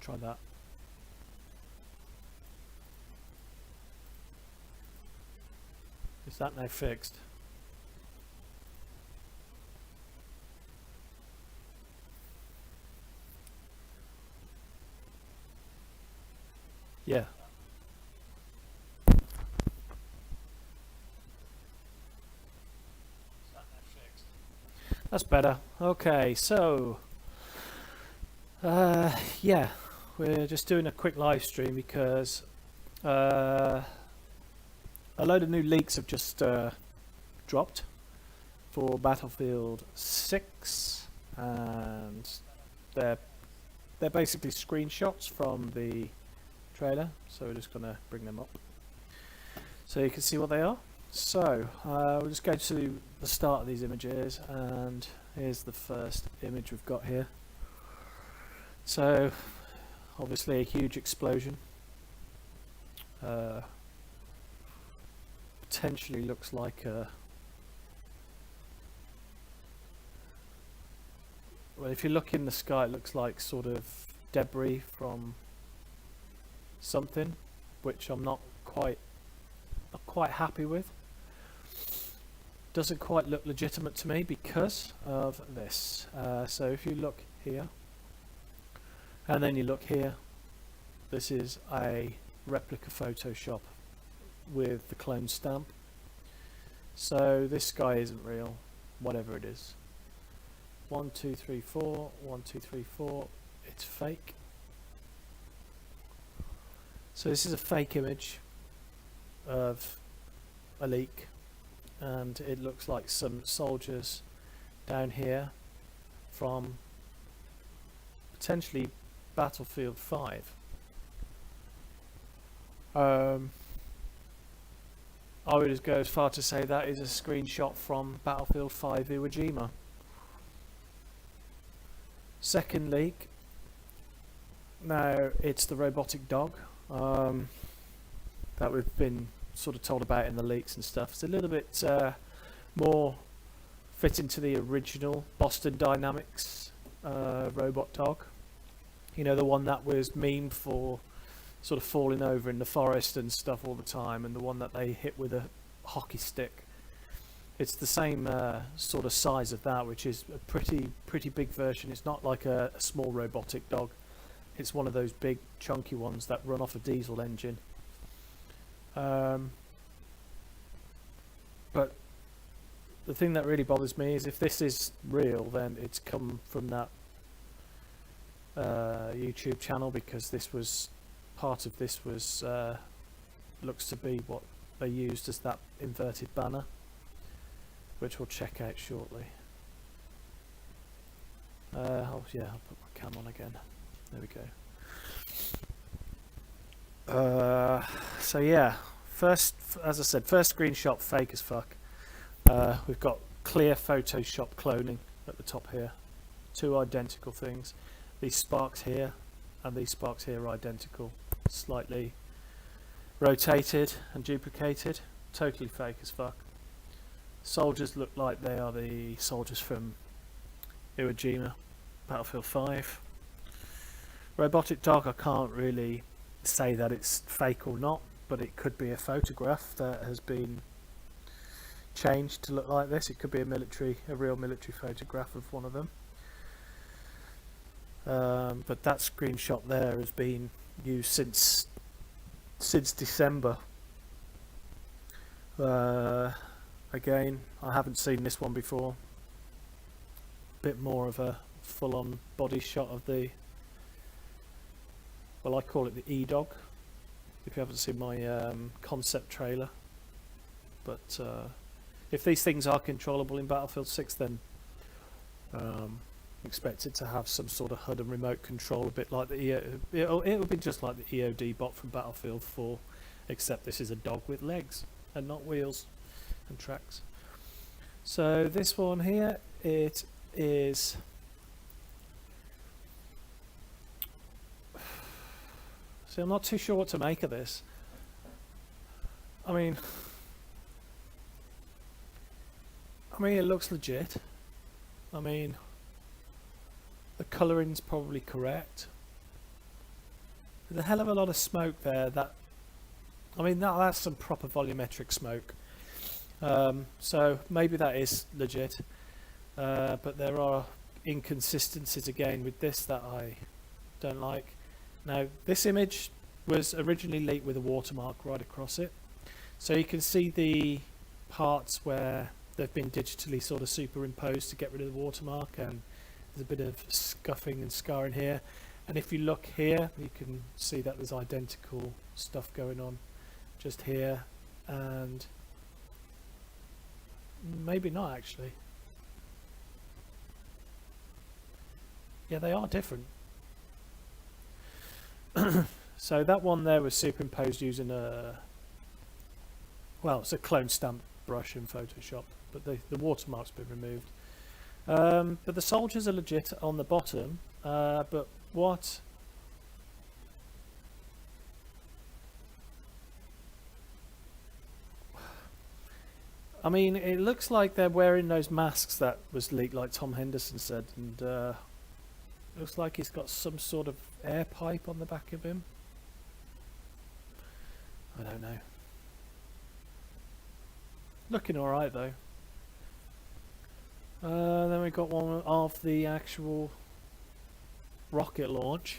Try that. Is that now fixed? Yeah. That's better. Okay, so yeah, we're just doing a quick live stream because a load of new leaks have just dropped for Battlefield 6, and they're basically screenshots from the trailer. So we're just gonna bring them up so you can see what they are. So we'll just go to the start of these images, and here's the first image we've got here. So obviously a huge explosion. Potentially looks like a... Well, if you look in the sky, it looks like sort of debris from something, which I'm not quite happy with. Doesn't quite look legitimate to me because of this. So if you look here, and then you look here, this is a replica Photoshop with the clone stamp. So this guy isn't real, whatever it is. 1 2 3 4, 1 2 3 4, it's fake. So this is a fake image of a leak, and it looks like some soldiers down here from potentially Battlefield 5. I would just go as far to say that is a screenshot from Battlefield 5 Iwo Jima. Second leak, now it's the robotic dog that we've been sort of told about in the leaks and stuff. It's a little bit more fitting to the original Boston Dynamics robot dog. You know, the one that was memed for sort of falling over in the forest and stuff all the time, and the one that they hit with a hockey stick. It's the same sort of size of that, which is a pretty big version. It's not like a small robotic dog. It's one of those big chunky ones that run off a diesel engine. But the thing that really bothers me is if this is real, then it's come from that YouTube channel, because this was part of this was looks to be what they used as that inverted banner, which we'll check out shortly. Oh yeah, I'll put my cam on again. There we go. So yeah, first, as I said, first screenshot fake as fuck. We've got clear Photoshop cloning at the top here. Two identical things. These sparks here and these sparks here are identical. Slightly rotated and duplicated. Totally fake as fuck. Soldiers look like they are the soldiers from Iwo Jima, Battlefield 5. Robotic dog, I can't really say that it's fake or not, but it could be a photograph that has been changed to look like this. It could be a real military photograph of one of them. But that screenshot there has been used since December. Again, I haven't seen this one before. Bit more of a full-on body shot of the, well, I call it the E-Dog, if you haven't seen my concept trailer. But if these things are controllable in Battlefield 6, then expect it to have some sort of HUD and remote control, a bit like the it'll be just like the EOD bot from Battlefield 4, except this is a dog with legs and not wheels and tracks. So this one here, it is see, I'm not too sure what to make of this. I mean it looks legit. I mean, the colouring's probably correct. There's a hell of a lot of smoke there. I mean, that's some proper volumetric smoke. So maybe that is legit. But there are inconsistencies again with this that I don't like. Now, this image was originally leaked with a watermark right across it. So you can see the parts where they've been digitally sort of superimposed to get rid of the watermark, and there's a bit of scuffing and scarring here. And if you look here, you can see that there's identical stuff going on just here, and maybe not actually. Yeah, they are different. So that one there was superimposed using it's a clone stamp brush in Photoshop, but the watermark's been removed. But the soldiers are legit on the bottom, but what? I mean, it looks like they're wearing those masks that was leaked, like Tom Henderson said, and looks like he's got some sort of air pipe on the back of him. I don't know. Looking alright though. Then we got one of the actual rocket launch.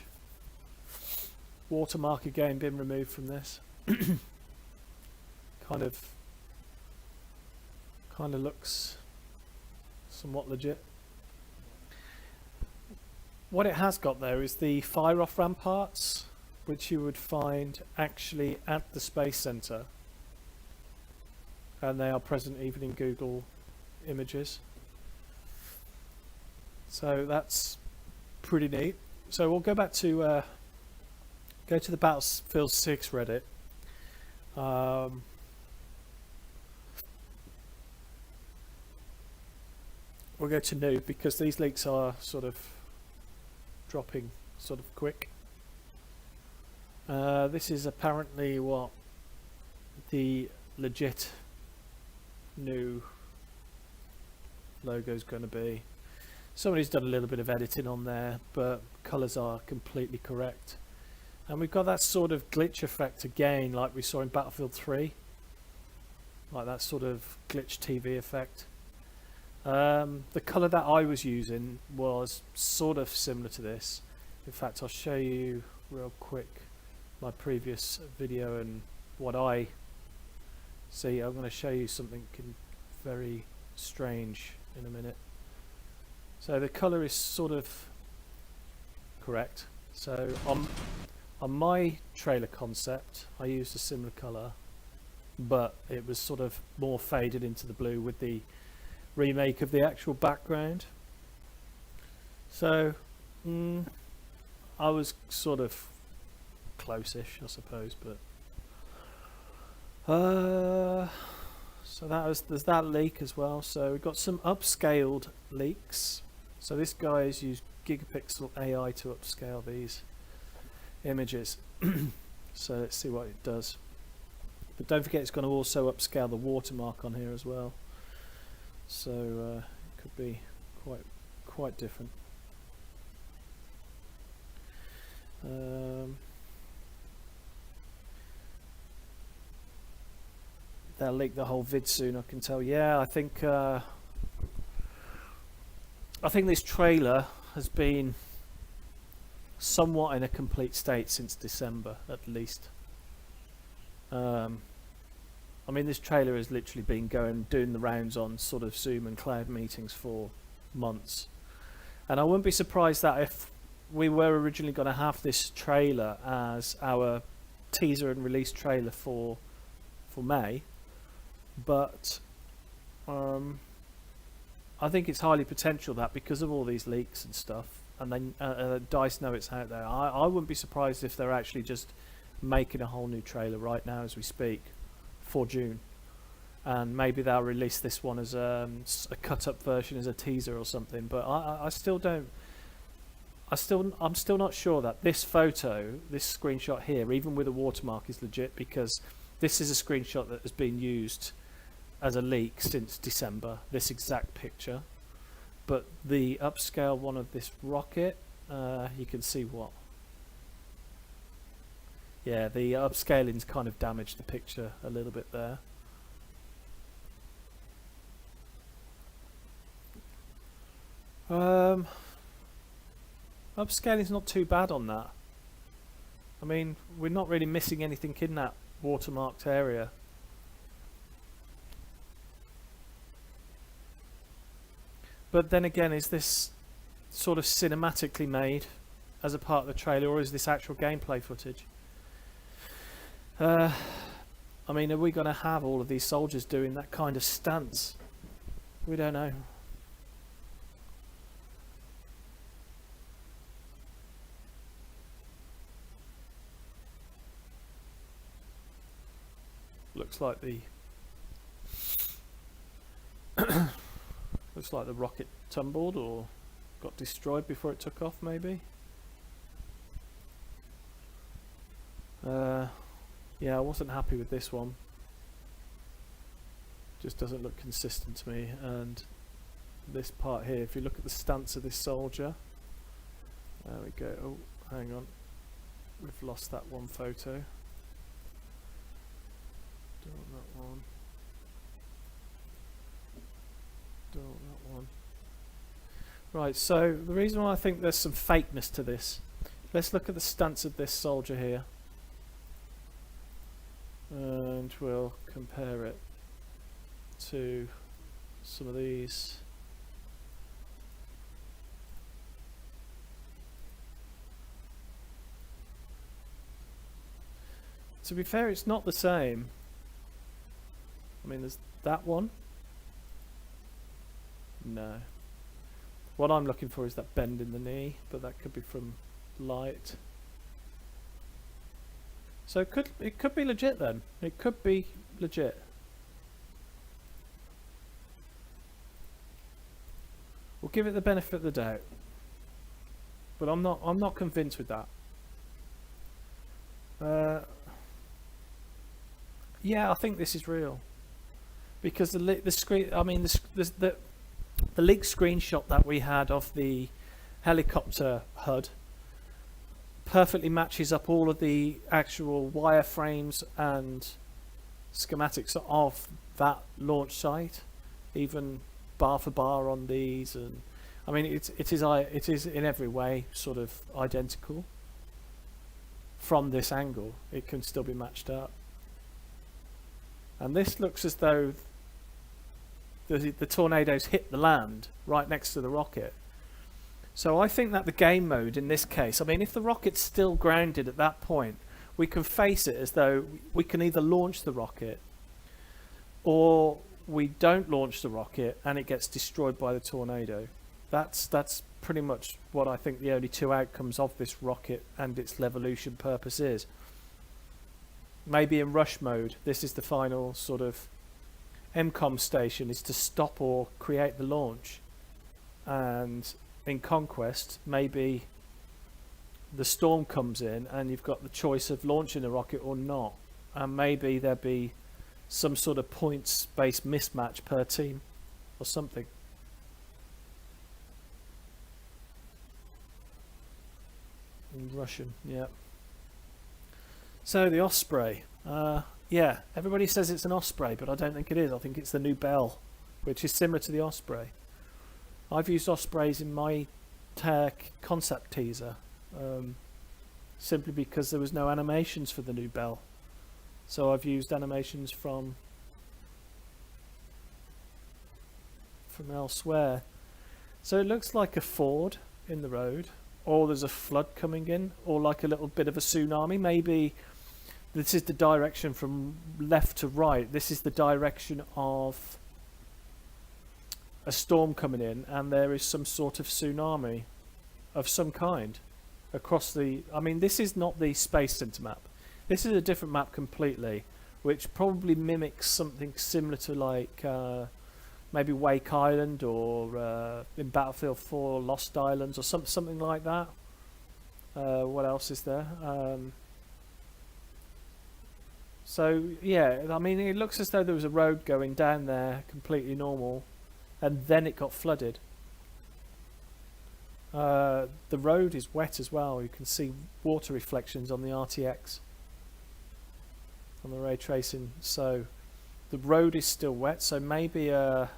Watermark again been removed from this. kind of looks somewhat legit. What it has got there is the fire off ramparts, which you would find actually at the Space Center, and they are present even in Google Images. So that's pretty neat. So we'll go back to the Battlefield 6 Reddit. We'll go to new because these leaks are sort of dropping sort of quick. This is apparently what the legit new logo is going to be. Somebody's done a little bit of editing on there, but colours are completely correct. And we've got that sort of glitch effect again, like we saw in Battlefield 3, like that sort of glitch TV effect. The colour that I was using was sort of similar to this. In fact, I'll show you real quick my previous video and what I see. I'm going to show you something very strange in a minute. So the colour is sort of correct. So on my trailer concept, I used a similar colour, but it was sort of more faded into the blue with the remake of the actual background. So I was sort of close-ish, I suppose, but so there's that leak as well. So we've got some upscaled leaks. So this guy has used gigapixel AI to upscale these images. So let's see what it does. But don't forget, it's going to also upscale the watermark on here as well. So it could be quite different. They'll leak the whole vid soon, I can tell. Yeah, I think this trailer has been somewhat in a complete state since December, at least. I mean, this trailer has literally been doing the rounds on sort of Zoom and cloud meetings for months. And I wouldn't be surprised that if we were originally going to have this trailer as our teaser and release trailer for May, but I think it's highly potential that because of all these leaks and stuff, and then DICE know it's out there, I wouldn't be surprised if they're actually just making a whole new trailer right now as we speak for June, and maybe they'll release this one as a cut-up version as a teaser or something. But I'm still not sure that this photo, this screenshot here, even with a watermark, is legit, because this is a screenshot that has been used as a leak since December, this exact picture. But the upscale one of this rocket, you can see what Yeah, the upscaling's kind of damaged the picture a little bit there. Upscaling's not too bad on that. I mean, we're not really missing anything in that watermarked area. But then again, is this sort of cinematically made as a part of the trailer, or is this actual gameplay footage? I mean, are we going to have all of these soldiers doing that kind of stance? We don't know. Looks like the looks like the rocket tumbled or got destroyed before it took off, maybe. Yeah, I wasn't happy with this one. Just doesn't look consistent to me. And this part here, if you look at the stance of this soldier, there we go. Oh, hang on, we've lost that one photo. Don't want that one. Don't want that one. Right, so the reason why I think there's some fakeness to this, let's look at the stance of this soldier here. And we'll compare it to some of these. To be fair, it's not the same. I mean, there's that one. No. What I'm looking for is that bend in the knee, but that could be from light. So it could be legit then. It could be legit. We'll give it the benefit of the doubt. But I'm not convinced with that. Yeah, I think this is real. Because the screen, I mean the leaked screenshot that we had of the helicopter HUD perfectly matches up all of the actual wireframes and schematics of that launch site, even bar for bar on these, and I mean it is in every way sort of identical. From this angle, it can still be matched up, and this looks as though the tornadoes hit the land right next to the rocket. So I think that the game mode in this case, I mean, if the rocket's still grounded at that point, we can face it as though we can either launch the rocket or we don't launch the rocket and it gets destroyed by the tornado. That's pretty much what I think the only two outcomes of this rocket and its levolution purpose is. Maybe in rush mode, this is the final sort of MCOM station, is to stop or create the launch, and in Conquest maybe the storm comes in and you've got the choice of launching a rocket or not, and maybe there'll be some sort of points based mismatch per team or something. In Russian, yeah. So the Osprey, yeah, everybody says it's an Osprey, but I don't think it is. I think it's the new Bell, which is similar to the Osprey. I've used Ospreys in my tech concept teaser, simply because there was no animations for the new Bell. So I've used animations from elsewhere. So it looks like a ford in the road, or there's a flood coming in, or like a little bit of a tsunami. Maybe this is the direction from left to right. This is the direction of a storm coming in, and there is some sort of tsunami of some kind across the... I mean, this is not the Space Center map. This is a different map completely, which probably mimics something similar to like maybe Wake Island, or in Battlefield 4 Lost Islands, or something like that. What else is there? So yeah, I mean, it looks as though there was a road going down there, completely normal, and then it got flooded. The road is wet as well. You can see water reflections on the RTX. on the ray tracing. So the road is still wet, so maybe a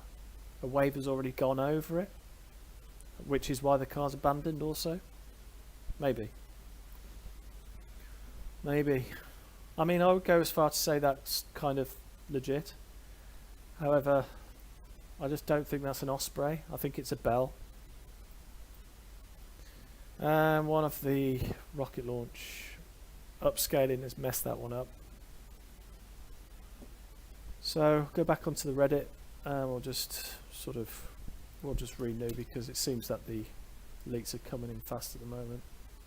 wave has already gone over it, which is why the car's abandoned also. Maybe. I mean, I would go as far to say that's kind of legit. However, I just don't think that's an Osprey. I think it's a Bell. And one of the rocket launch upscaling has messed that one up. So go back onto the Reddit and we'll just renew, because it seems that the leaks are coming in fast at the moment.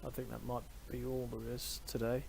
I think that might be all there is today.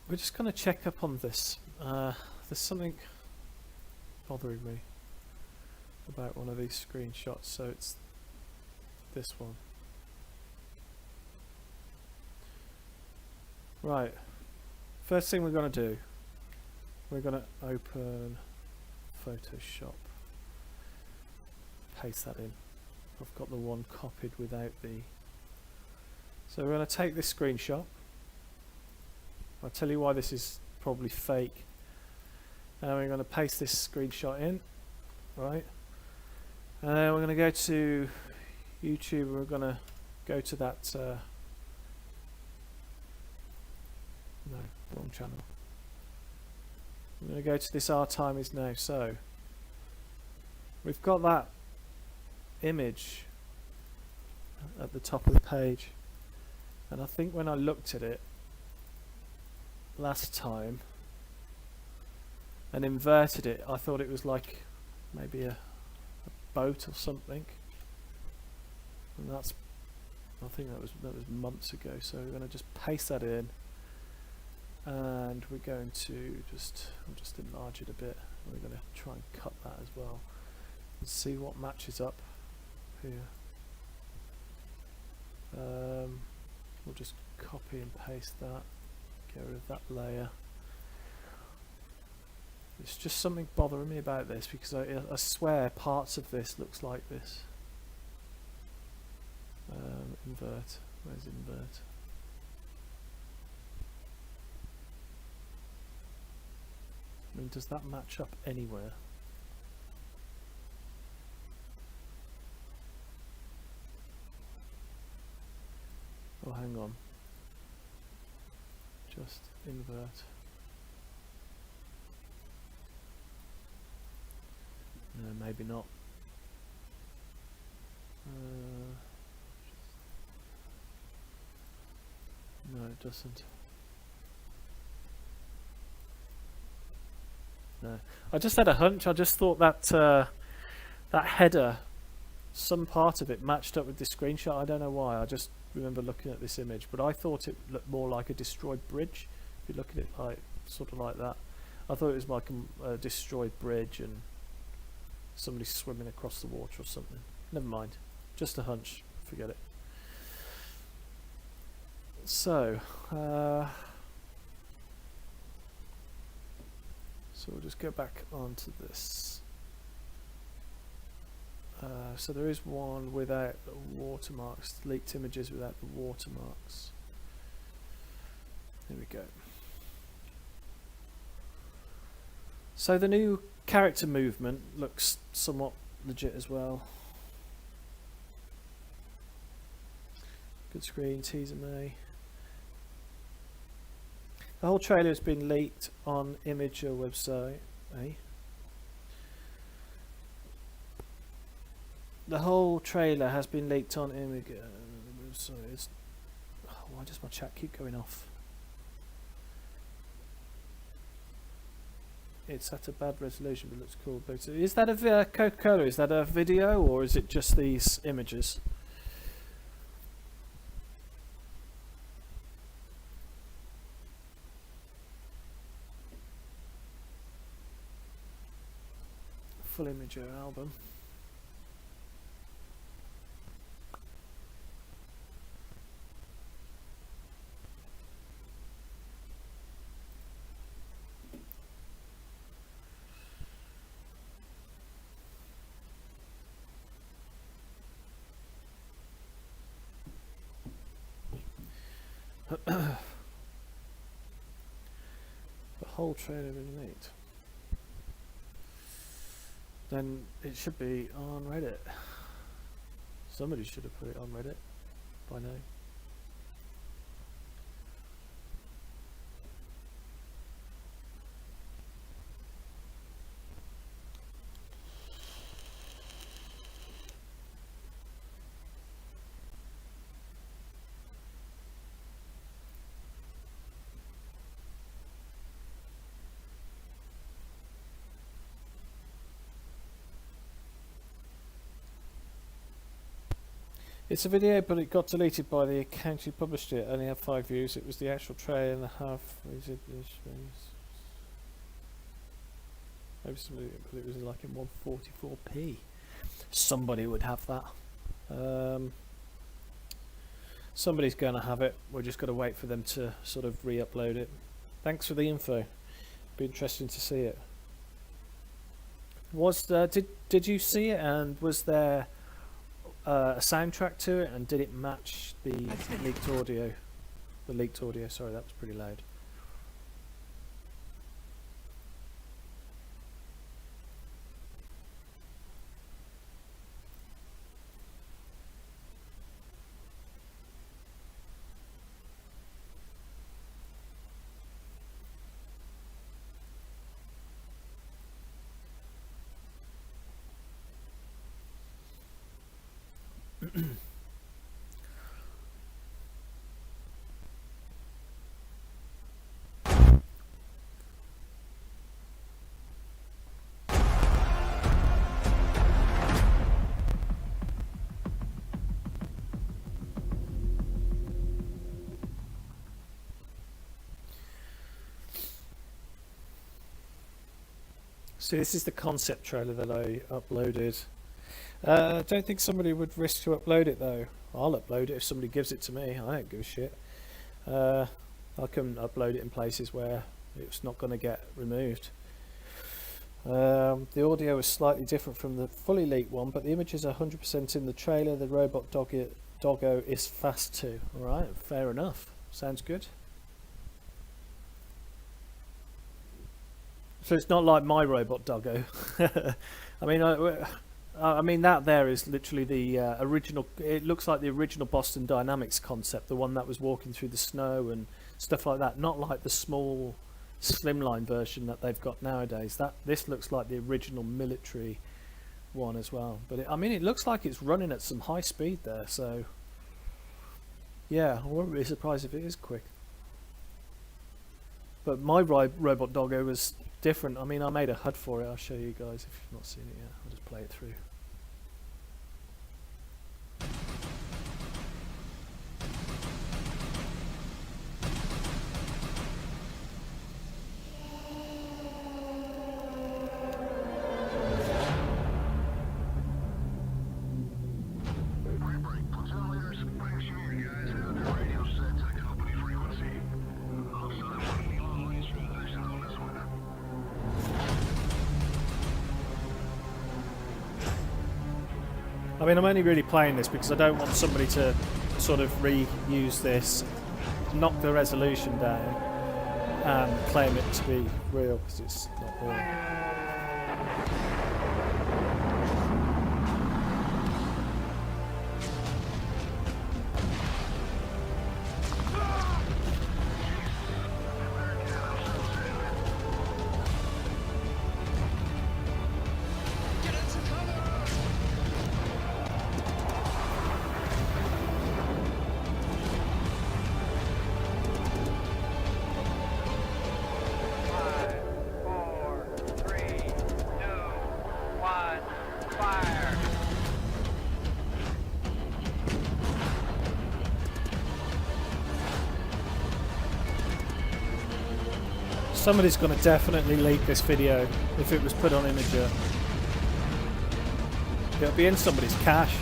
We're just going to check up on this. There's something bothering me about one of these screenshots, so it's this one. Right, first thing we're going to do, we're going to open Photoshop, paste that in. I've got the one copied without the... So we're going to take this screenshot. I'll tell you why this is probably fake. Now we're going to paste this screenshot in, right? And then we're going to go to YouTube. We're going to go to that. No, wrong channel. I'm going to go to this Our Time Is Now. So we've got that image at the top of the page, and I think when I looked at it last time and inverted it, I thought it was like maybe a boat or something, and that's, I think that was months ago. So we're going to just paste that in, and we're going to I'll just enlarge it a bit. We're going to try and cut that as well and see what matches up here. We'll just copy and paste that. Get rid of that layer. It's just something bothering me about this, because I swear parts of this looks like this. Invert. Where's invert? I mean, does that match up anywhere? Oh, hang on. Just invert. No, maybe not. No, it doesn't. No, I just had a hunch. I just thought that that header, some part of it matched up with this screenshot. I don't know why. I just remember looking at this image, but I thought it looked more like a destroyed bridge. If you look at it like sort of like that, I thought it was like a destroyed bridge and somebody swimming across the water or something. Never mind, just a hunch. Forget it. So, so we'll just go back onto this. So there is one without the watermarks, leaked images without the watermarks. There we go. So the new character movement looks somewhat legit as well. Good screen, teaser May. The whole trailer has been leaked on Imager website. The whole trailer has been leaked on Imager. Sorry, why does my chat keep going off? It's at a bad resolution, but it looks cool. Is that a Coca-Cola? Is that a video, or is it just these images? full imager album. The whole trailer really neat. Then it should be on Reddit. Somebody should have put it on Reddit by now. It's a video, but it got deleted by the account who published it. Only had 5 views. It was the actual trailer and a half. Maybe somebody put it was like in 144p. Somebody would have that. Somebody's going to have it. We're just going to wait for them to sort of re-upload it. Thanks for the info. Be interesting to see it. Was did you see it, and was there a soundtrack to it, and did it match the leaked audio? The leaked audio, sorry, that was pretty loud. So this is the concept trailer that I uploaded. I don't think somebody would risk to upload it though. I'll upload it if somebody gives it to me. I don't give a shit. I can upload it in places where it's not going to get removed. The audio is slightly different from the fully leaked one, but the images are 100% in the trailer. The robot doggo is fast too. Alright, fair enough. Sounds good. So it's not like my robot doggo. I mean that there is literally the original. It looks like the original Boston Dynamics concept, the one that was walking through the snow and stuff like that. Not like the small, slimline version that they've got nowadays. This looks like the original military one as well. But it looks like it's running at some high speed there. So yeah, I wouldn't be surprised if it is quick. But my robot doggo was different. I mean, I made a HUD for it. I'll show you guys if you've not seen it yet. I'll just play it through. I mean, I'm only really playing this because I don't want somebody to sort of reuse this, knock the resolution down, and claim it to be real, because it's not real. Somebody's going to definitely leak this video if it was put on Imager. It'll be in somebody's cache.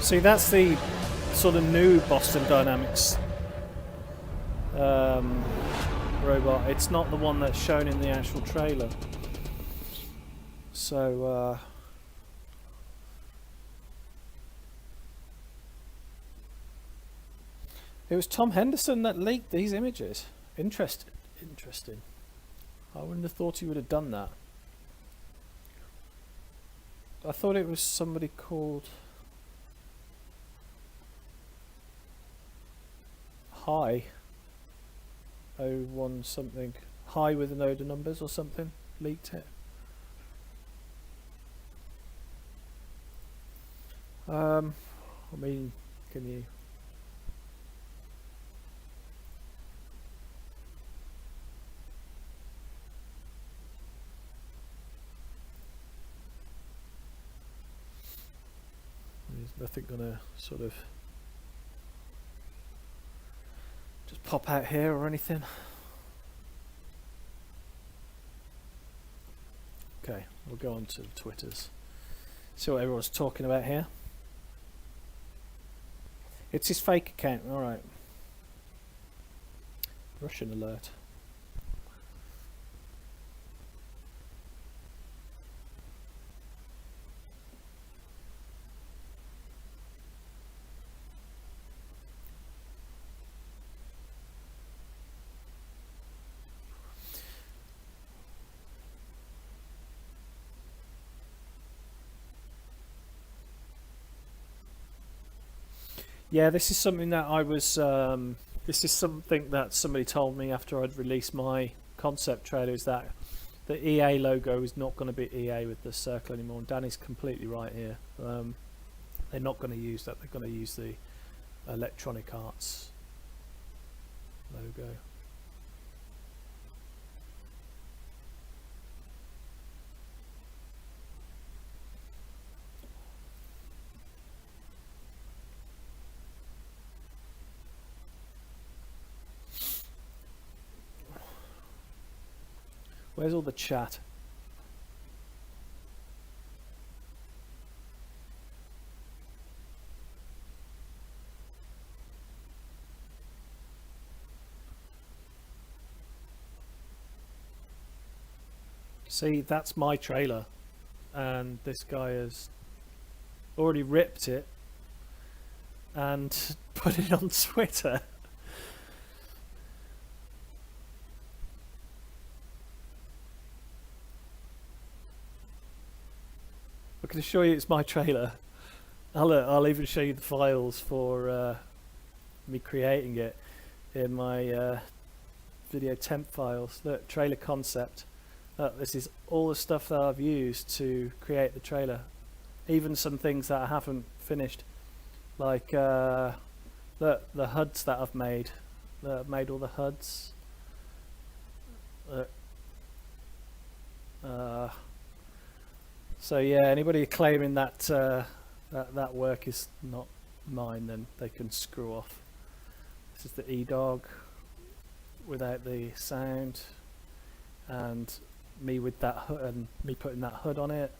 See, that's the sort of new Boston Dynamics robot. It's not the one that's shown in the actual trailer. So, it was Tom Henderson that leaked these images. Interesting. I wouldn't have thought he would have done that. I thought it was somebody called Hi 01 something. Hi with an load of numbers or something leaked it. I mean, can you? There's nothing gonna sort of just pop out here or anything. Okay, we'll go on to the Twitters. See what everyone's talking about here. It's his fake account, alright. Russian alert. Yeah, this is something that I was. This is something that somebody told me after I'd released my concept trailer. Is that the EA logo is not going to be EA with the circle anymore? And Danny's completely right here. They're not going to use that. They're going to use the Electronic Arts logo. Where's all the chat? See, that's my trailer, and this guy has already ripped it and put it on Twitter. I can assure you it's my trailer. I'll even show you the files for me creating it in my video temp files. Look, trailer concept. This is all the stuff that I've used to create the trailer. Even some things that I haven't finished, like the HUDs that I've made. I've made all the HUDs. So yeah, anybody claiming that that work is not mine, then they can screw off. This is the E-Dog without the sound, and me with that hood, and me putting that HUD on it.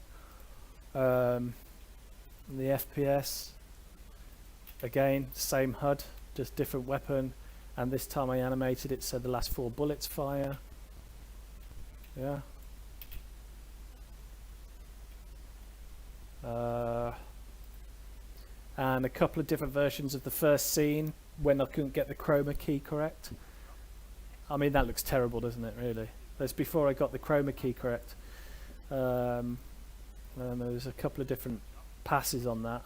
And the FPS, again, same HUD, just different weapon, and this time I animated it so the last 4 bullets fire. Yeah. And a couple of different versions of the first scene when I couldn't get the chroma key correct. I mean, that looks terrible, doesn't it, really? That's before I got the chroma key correct. And there's a couple of different passes on that.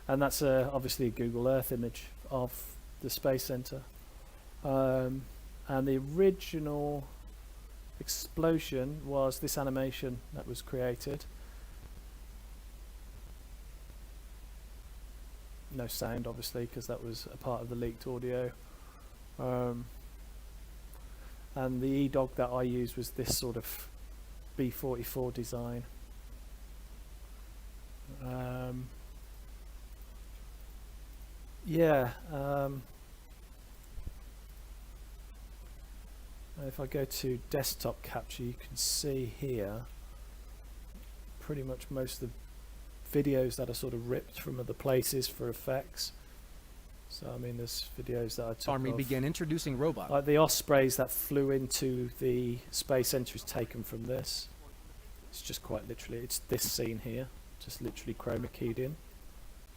and that's obviously a Google Earth image of the Space Center. And the original explosion was this animation that was created. No sound, obviously, because that was a part of the leaked audio. And the E-Dog that I used was this sort of B-44 design. If I go to desktop capture, you can see here pretty much most of the videos that are sort of ripped from other places for effects. So I mean, there's videos that I took Army began introducing robots. like the Ospreys that flew into the Space Center is taken from this. It's just quite literally, it's this scene here, just literally chroma keyed in.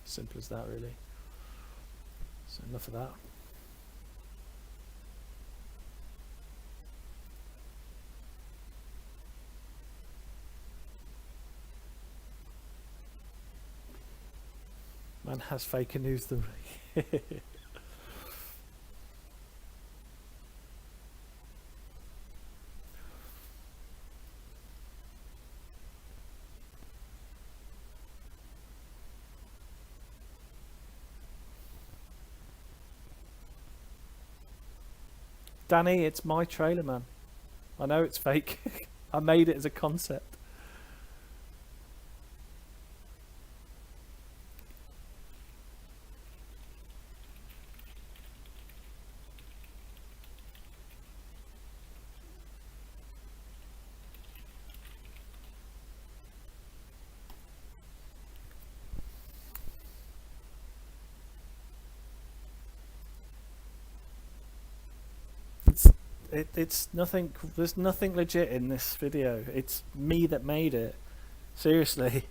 Simple as that, really. So enough of that. Man has faker news than me. Danny, it's my trailer, man. I know it's fake. I made it as a concept. It's nothing. There's nothing legit in this video. It's me that made it. Seriously.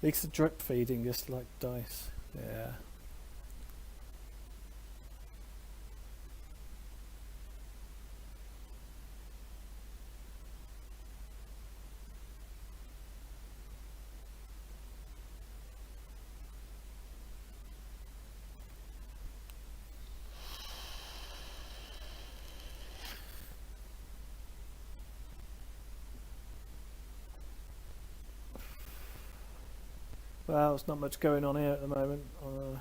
Leaks are drip feeding just like dice. Yeah. Well, there's not much going on here at the moment. I'll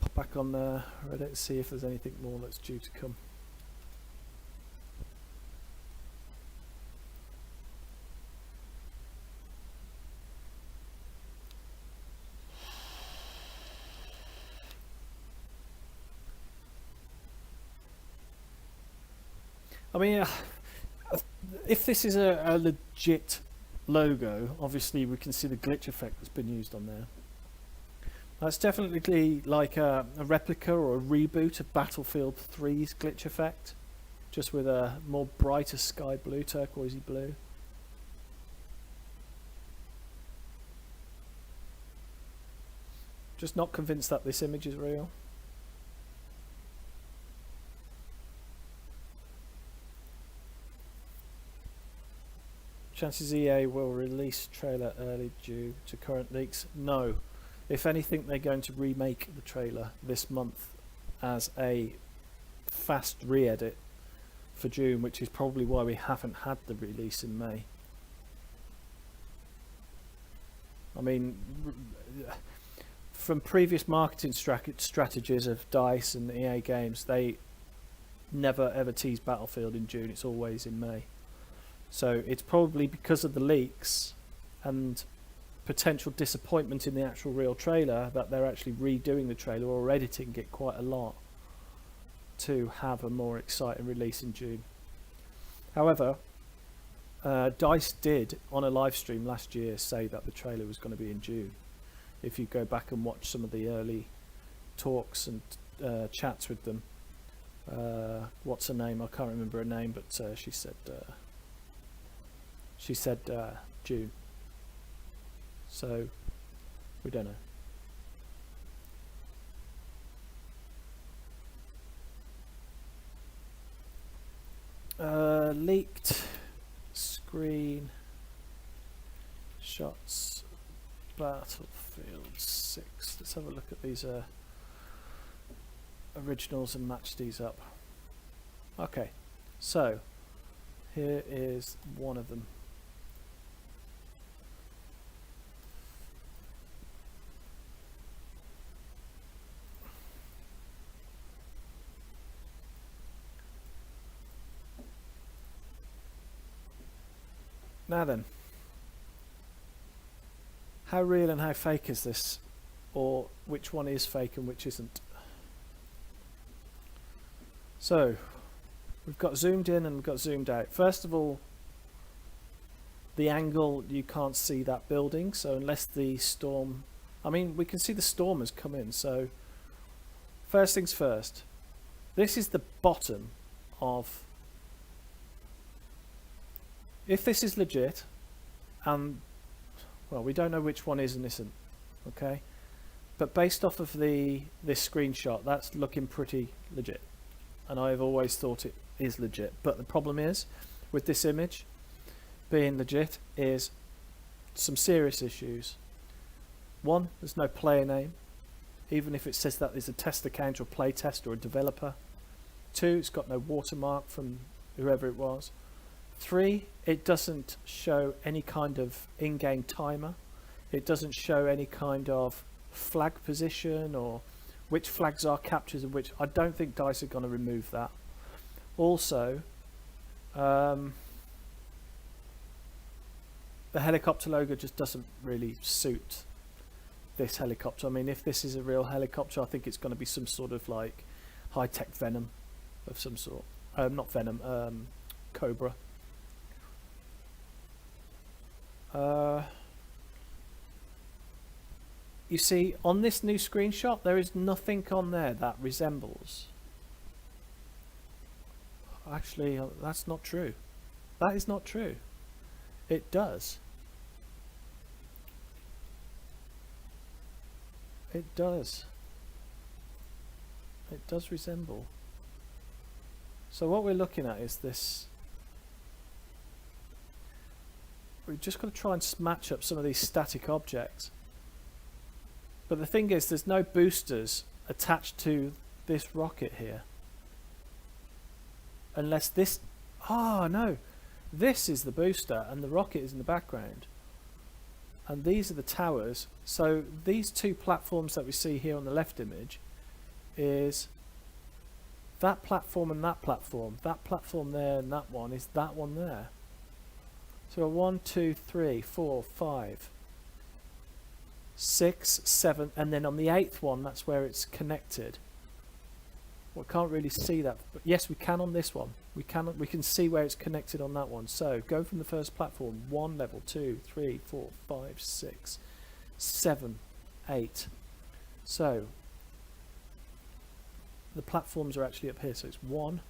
pop back on Reddit and see if there's anything more that's due to come. I mean, if this is a legit logo, obviously we can see the glitch effect that's been used on there. That's definitely like a replica or a reboot of Battlefield 3's glitch effect, just with a more brighter sky blue, turquoisey blue. Just not convinced that this image is real. Chances EA will release trailer early due to current leaks? No. If anything, they're going to remake the trailer this month as a fast re-edit for June, which is probably why we haven't had the release in May. I mean, from previous marketing strategies of DICE and EA games, they never ever tease Battlefield in June, it's always in May. So it's probably because of the leaks and potential disappointment in the actual real trailer that they're actually redoing the trailer or editing it quite a lot to have a more exciting release in June. However, DICE did on a live stream last year say that the trailer was going to be in June. If you go back and watch some of the early talks and chats with them, what's her name? I can't remember her name, but she said June. So we don't know. Leaked screen shots Battlefield 6. Let's have a look at these originals and match these up. Okay, so here is one of them. Now then, how real and how fake is this? Or which one is fake and which isn't? So, we've got zoomed in and we've got zoomed out. First of all, the angle, you can't see that building, so unless the storm... I mean, we can see the storm has come in, so... First things first, this is the bottom of... If this is legit, well, we don't know which one is and isn't, okay? But based off of this screenshot, that's looking pretty legit. And I've always thought it is legit. But the problem is, with this image being legit, is some serious issues. One, there's no player name, even if it says that there's a test account or play test or a developer. Two, it's got no watermark from whoever it was. Three, it doesn't show any kind of in-game timer. It doesn't show any kind of flag position or which flags are captures and which. I don't think DICE are going to remove that. Also, the helicopter logo just doesn't really suit this helicopter. I mean, if this is a real helicopter, I think it's going to be some sort of like high-tech Venom of some sort. Not Venom, Cobra. You see, on this new screenshot, there is nothing on there that resembles. Actually, that's not true. That is not true. It does. It does. It does resemble. So what we're looking at is this. We've just got to try and match up some of these static objects. But the thing is, there's no boosters attached to this rocket here. Unless this... Oh, no. This is the booster and the rocket is in the background. And these are the towers. So these two platforms that we see here on the left image is that platform and that platform. That platform there and that one is that one there. So 1, 2, 3, 4, 5, 6, 7, and then on the 8th one, that's where it's connected. We can't really see that, but yes, we can on this one. We can see where it's connected on that one. So go from the first platform, 1 level, 2, 3, 4, 5, 6, 7, 8. So the platforms are actually up here. So it's 1,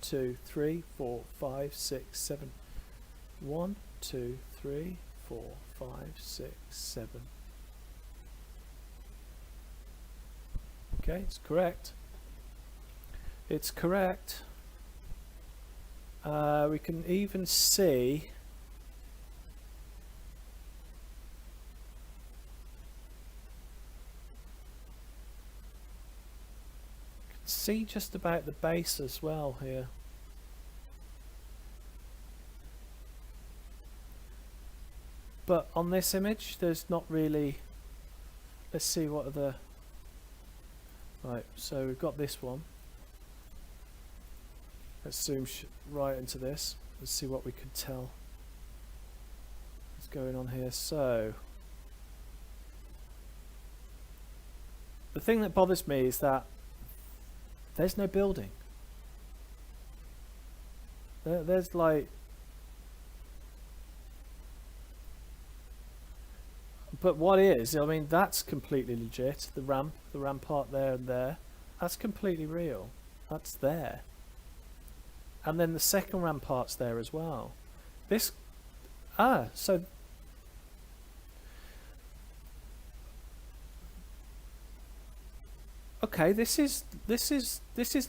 2, 3, 4, 5, 6, 7. 1, 2, 3, 4, 5, 6, 7. Okay, it's correct. It's correct. We can even see just about the base as well here. But on this image, there's not really. Let's see what are the. Right, so we've got this one. Let's zoom right into this. Let's see what we can tell. What's going on here? So, the thing that bothers me is that there's no building. There's like. But what is? I mean, that's completely legit. The rampart there and there, that's completely real. That's there. And then the second rampart's there as well. So okay, this is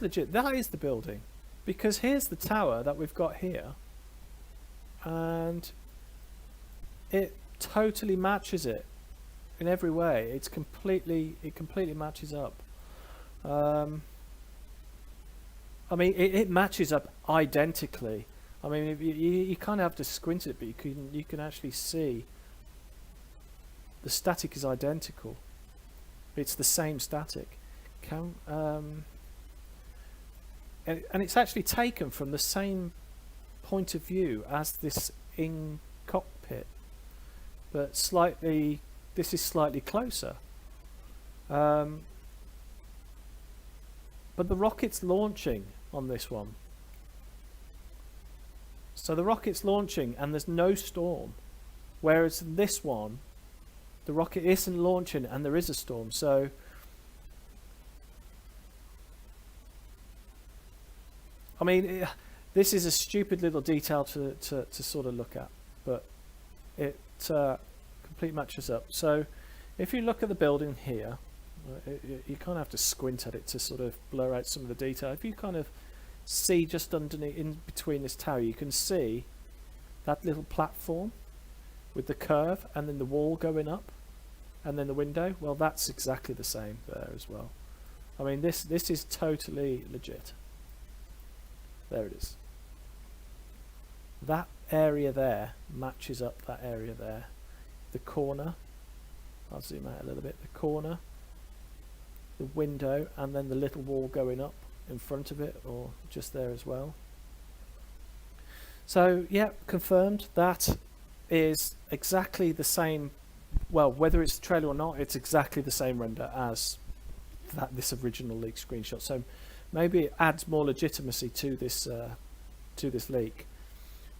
legit. That is the building. Because here's the tower that we've got here, and it totally matches it in every way. It completely matches up. I mean, it matches up identically. I mean, if you kind of have to squint it, but you can actually see the static is identical. It's the same static. And it's actually taken from the same point of view as this in cockpit, but this is slightly closer. But the rocket's launching on this one. So the rocket's launching and there's no storm. Whereas this one, the rocket isn't launching and there is a storm. So I mean, this is a stupid little detail to sort of look at, but it complete matches up. So if you look at the building here, you kind of have to squint at it to sort of blur out some of the detail. If you kind of see just underneath, in between this tower, you can see that little platform with the curve and then the wall going up and then the window. Well, that's exactly the same there as well. I mean, this is totally legit. There it is. That area there matches up that area there. The corner, I'll zoom out a little bit, the corner, the window, and then the little wall going up in front of it, or just there as well. So yeah, confirmed. That is exactly the same. Well, whether it's the trailer or not, it's exactly the same render as this original leak screenshot. So maybe it adds more legitimacy to this leak,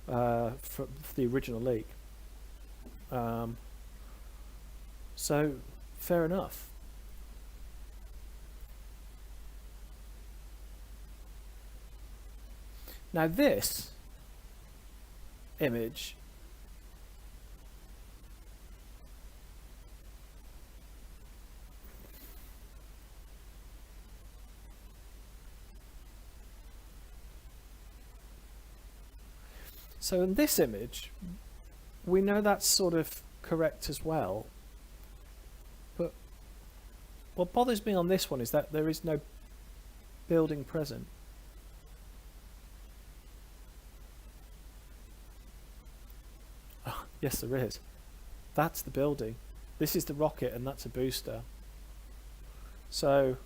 for the original leak. So fair enough. Now this image so in this image we know that's sort of correct as well, but what bothers me on this one is that there is no building present. Yes, there is. That's the building. This is the rocket and that's a booster. So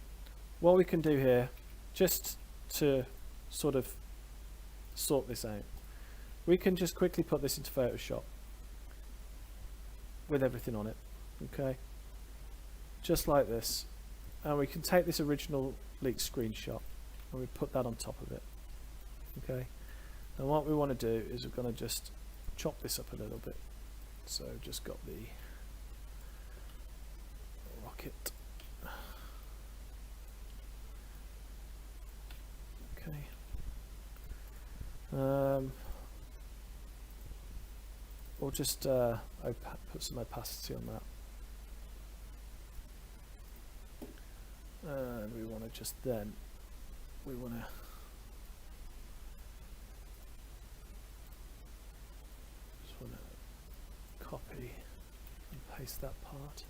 what we can do here, just to sort of sort this out, we can just quickly put this into Photoshop with everything on it, okay? Just like this. And we can take this original leak screenshot and we put that on top of it, okay? And what we want to do is we're going to just chop this up a little bit. So just got the rocket. Okay. We'll just put some opacity on that. And we want to just then, we want to copy and paste that part,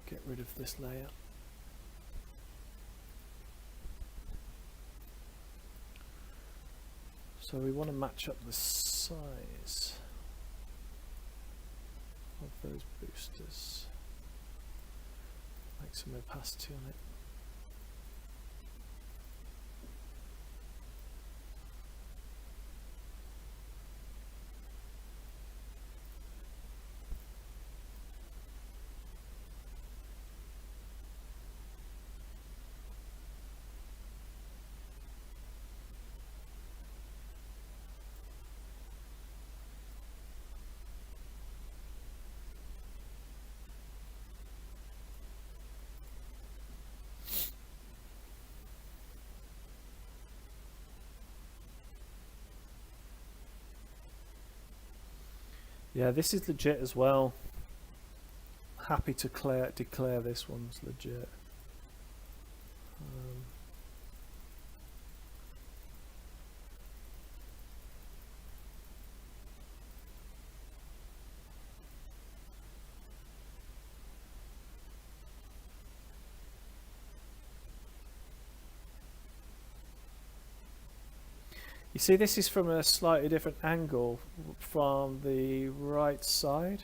get rid of this layer. So we want to match up the size of those boosters, make some opacity on it. Yeah, this is legit as well. Happy to declare this one's legit. You see, this is from a slightly different angle from the right side.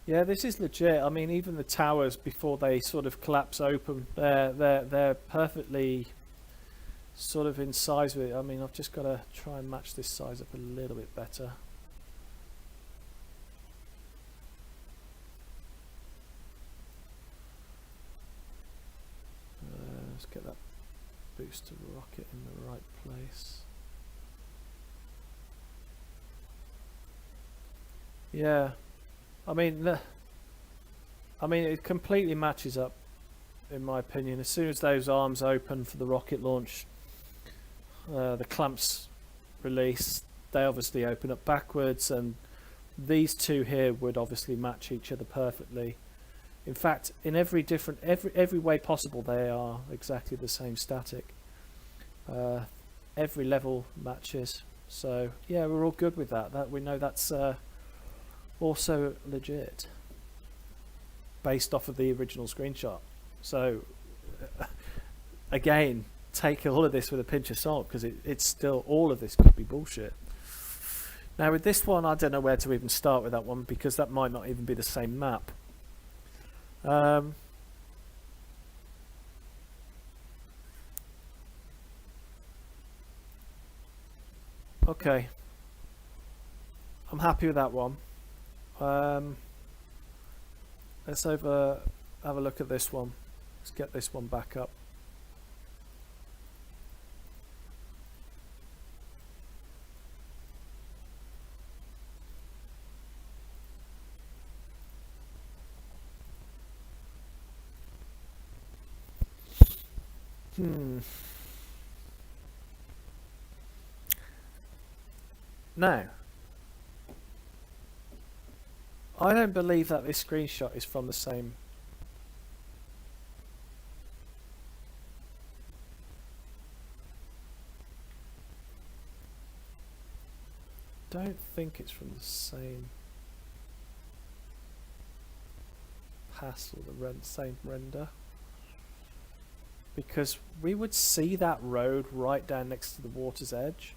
Yeah, this is legit. I mean, even the towers before they sort of collapse open, they're perfectly sort of in size with it. I mean, I've just got to try and match this size up a little bit better. Let's get that booster rocket in the right place. Yeah. I mean, it completely matches up, in my opinion. As soon as those arms open for the rocket launch, the clamps release, they obviously open up backwards, and these two here would obviously match each other perfectly. In fact, in every way possible, they are exactly the same static. Every level matches. So yeah, we're all good with that. That we know that's also legit, based off of the original screenshot. So again, take all of this with a pinch of salt, because it's still, all of this could be bullshit. Now with this one, I don't know where to even start with that one, because that might not even be the same map. Okay, I'm happy with that one. Let's have a look at this one. Let's get this one back up. Now, I don't believe that this screenshot is from the same. Don't think it's from the same pass or the same render, because we would see that road right down next to the water's edge,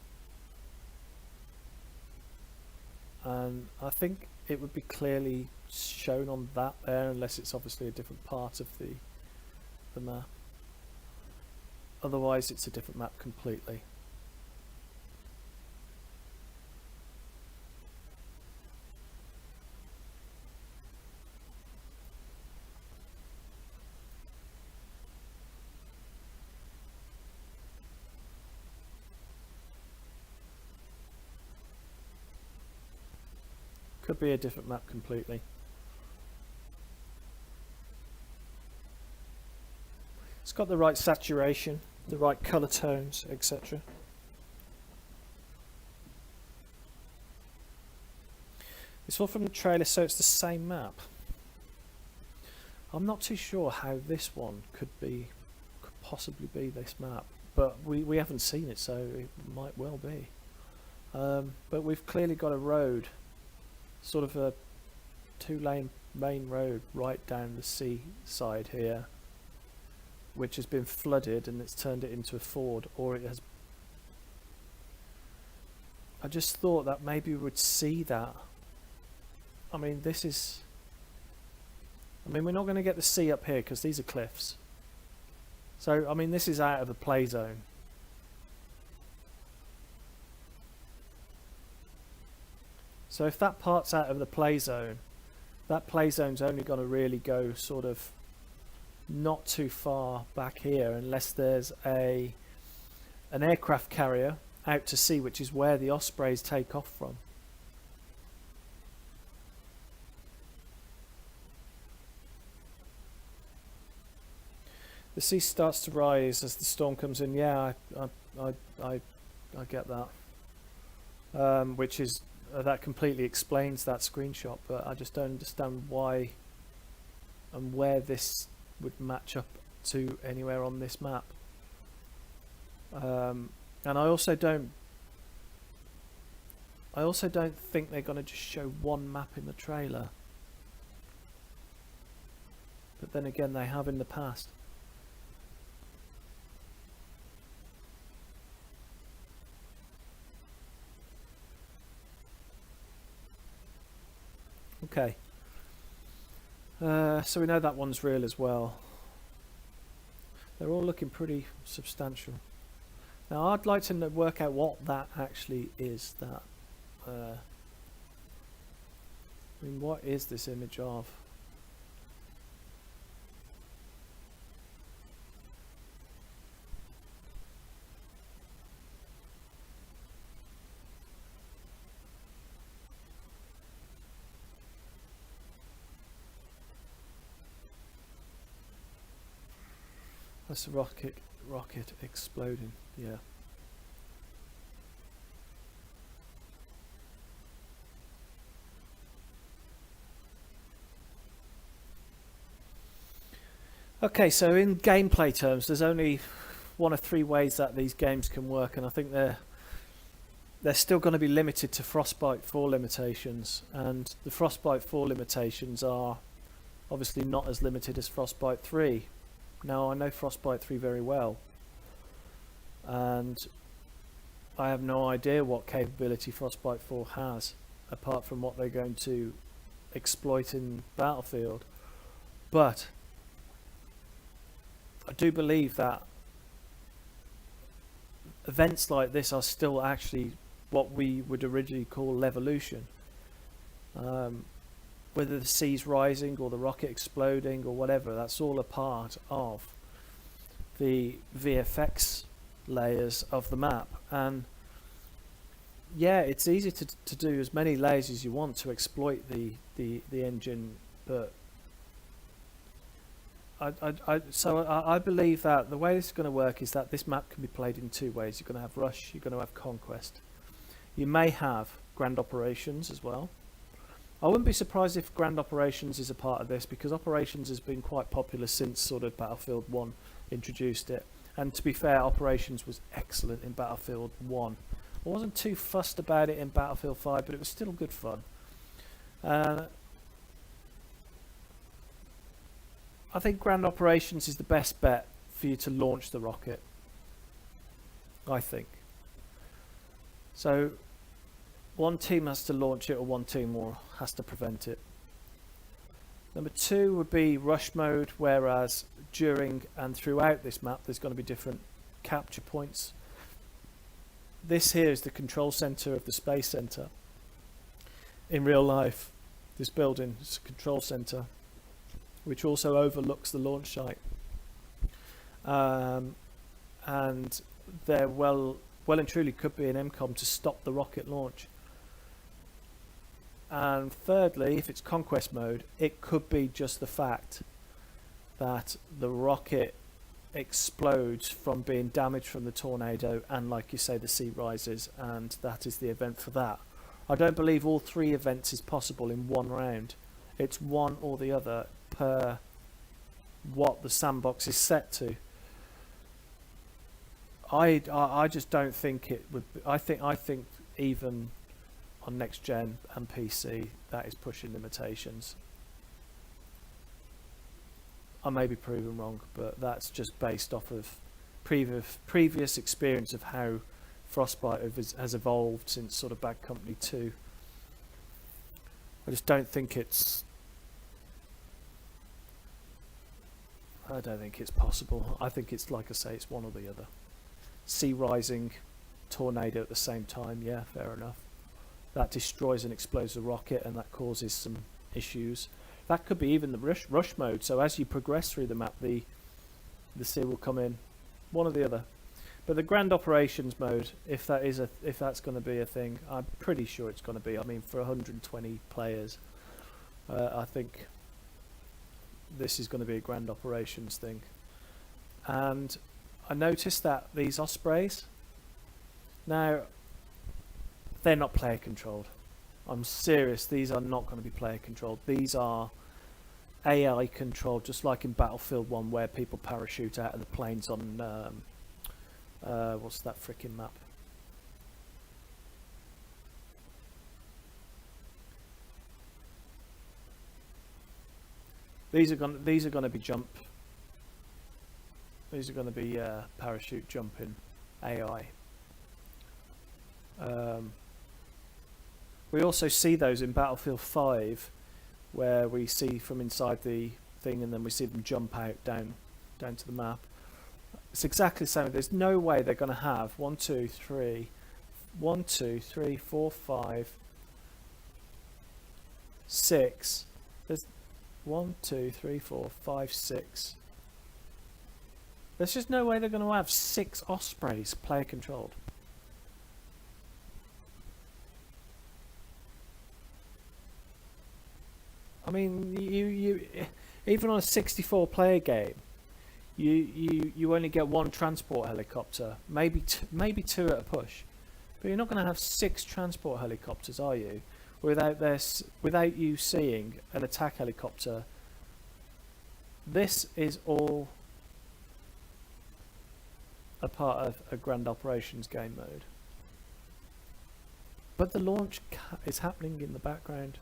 and I think it would be clearly shown on that there, unless it's obviously a different part of the map. Otherwise it's a different map completely. Could be a different map completely. It's got the right saturation, the right colour tones, etc. It's all from the trailer, so it's the same map. I'm not too sure how this one could possibly be this map, but we haven't seen it, so it might well be. But we've clearly got a road, sort of a two-lane main road right down the seaside here, which has been flooded and it's turned it into a ford, or it has. I just thought that maybe we would see that. I mean, we're not going to get the sea up here because these are cliffs. So, I mean, this is out of the play zone. So if that part's out of the play zone, that play zone's only going to really go sort of not too far back here, unless there's an aircraft carrier out to sea, which is where the Ospreys take off from. The sea starts to rise as the storm comes in. Yeah, I get that. Which is that completely explains that screenshot, but I just don't understand why and where this would match up to anywhere on this map. And I also don't think they're going to just show one map in the trailer. but then again they have in the past. Okay, so we know that one's real as well. They're all looking pretty substantial. Now I'd like to work out what that actually is. That I mean, what is this image of? That's a rocket exploding, yeah. Okay, so in gameplay terms, there's only one of three ways that these games can work, and I think they're still going to be limited to Frostbite 4 limitations, and the Frostbite 4 limitations are obviously not as limited as Frostbite 3. Now, I know Frostbite 3 very well, and I have no idea what capability Frostbite 4 has, apart from what they're going to exploit in Battlefield. But I do believe that events like this are still actually what we would originally call Levolution. Whether the sea's rising or the rocket exploding or whatever, that's all a part of the VFX layers of the map. And yeah, it's easy to do as many layers as you want to exploit the engine, but I believe that the way this is going to work is that this map can be played in two ways. You're going to have Rush, you're going to have Conquest. You may have Grand Operations as well. I wouldn't be surprised if Grand Operations is a part of this, because Operations has been quite popular since sort of Battlefield 1 introduced it. And to be fair, Operations was excellent in Battlefield 1. I wasn't too fussed about it in Battlefield 5, but it was still good fun. I think Grand Operations is the best bet for you to launch the rocket, I think. So one team has to launch it, or one team has to prevent it. Number two would be rush mode, whereas during and throughout this map there's going to be different capture points. This here is the control center of the space center. In real life, this building is a control center which also overlooks the launch site, and there well and truly could be an MCOM to stop the rocket launch. And thirdly, if it's Conquest mode, it could be just the fact that the rocket explodes from being damaged from the tornado, and like you say, the sea rises, and that is the event for that. I don't believe all three events is possible in one round. It's one or the other per what the sandbox is set to. I just don't think it would be, I think even on next gen and PC that is pushing limitations. I may be proven wrong, but that's just based off of previous experience of how Frostbite has evolved since sort of Bad Company 2. I just don't think it's possible. I think it's, like I say, it's one or the other. Sea rising, tornado at the same time, yeah, fair enough. That destroys and explodes the rocket, and that causes some issues. That could be even the rush mode, so as you progress through the map, the sea will come in, one or the other. But the Grand Operations mode, if that's going to be a thing, I'm pretty sure it's going to be. I mean, for 120 players, I think this is going to be a Grand Operations thing. And I noticed that these Ospreys, now, they're not player controlled. I'm serious, these are not going to be player controlled. These are AI controlled, just like in Battlefield 1 where people parachute out of the planes on, what's that frickin' map? These are going to be jump. These are going to be parachute jumping AI. We also see those in Battlefield 5, where we see from inside the thing, and then we see them jump out down to the map. It's exactly the same. There's no way they're going to have 1, 2, 3, 4, 5, 6. There's 1, 2, 3, 4, 5, 6. There's just no way they're going to have 6 Ospreys player controlled. I mean, you even on a 64 player game, you only get 1 transport helicopter, maybe 2 at a push, but you're not going to have 6 transport helicopters, are you? Without you seeing an attack helicopter. This is all a part of a Grand Operations game mode, but the launch is happening in the background.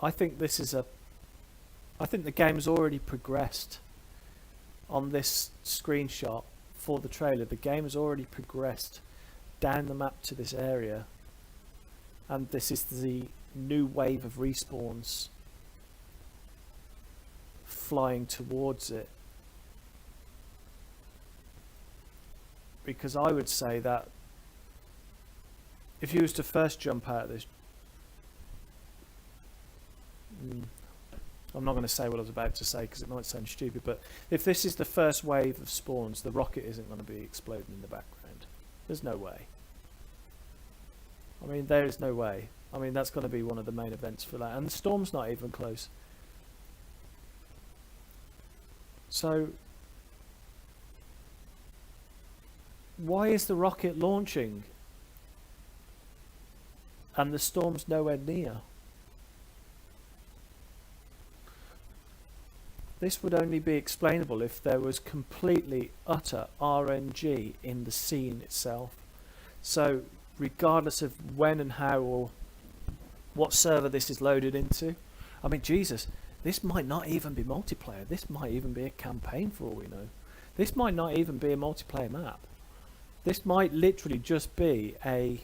I think the game has already progressed on this screenshot for the trailer. The game has already progressed down the map to this area, and this is the new wave of respawns flying towards it. Because I would say that if you was to first jump out of this, I'm not going to say what I was about to say because it might sound stupid, but if this is the first wave of spawns, the rocket isn't going to be exploding in the background. There's no way. I mean, there is no way. I mean, that's going to be one of the main events for that, and the storm's not even close. So why is the rocket launching and the storm's nowhere near? This would only be explainable if there was completely utter RNG in the scene itself. So regardless of when and how or what server this is loaded into, I mean, Jesus, this might not even be multiplayer. This might even be a campaign for all we know. This might not even be a multiplayer map. This might literally just be a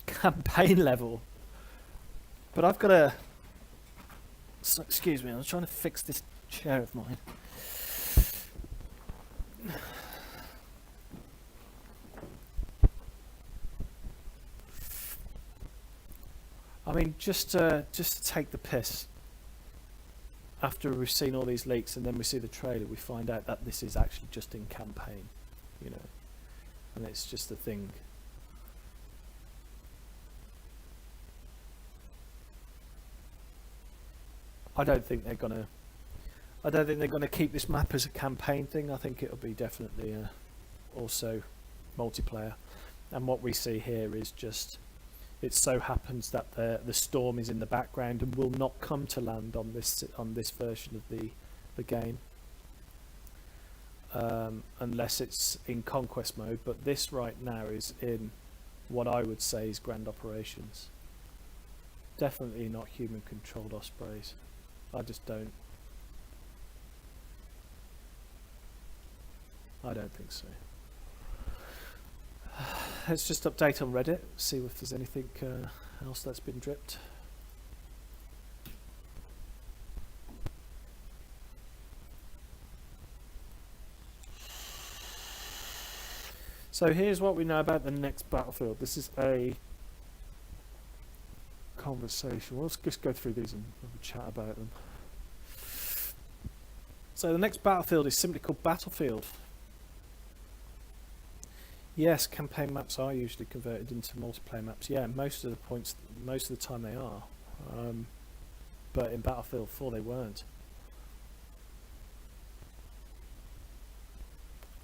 campaign level. But I've got a... So, excuse me, I was trying to fix this chair of mine. I mean, just to take the piss. After we've seen all these leaks and then we see the trailer, we find out that this is actually just in campaign, you know, and it's just a thing. I don't think they're gonna keep this map as a campaign thing. I think it'll be definitely also multiplayer. And what we see here is just, it so happens that the storm is in the background and will not come to land on this version of the game, unless it's in conquest mode. But this right now is in what I would say is Grand Operations. Definitely not human controlled Ospreys. I just don't. I don't think so. Let's just update on Reddit, see if there's anything else that's been dripped. So here's what we know about the next Battlefield. This is a conversation. Well, let's just go through these and have a chat about them. So the next Battlefield is simply called Battlefield. Yes, campaign maps are usually converted into multiplayer maps. Yeah, most of the time they are. But in Battlefield 4 they weren't.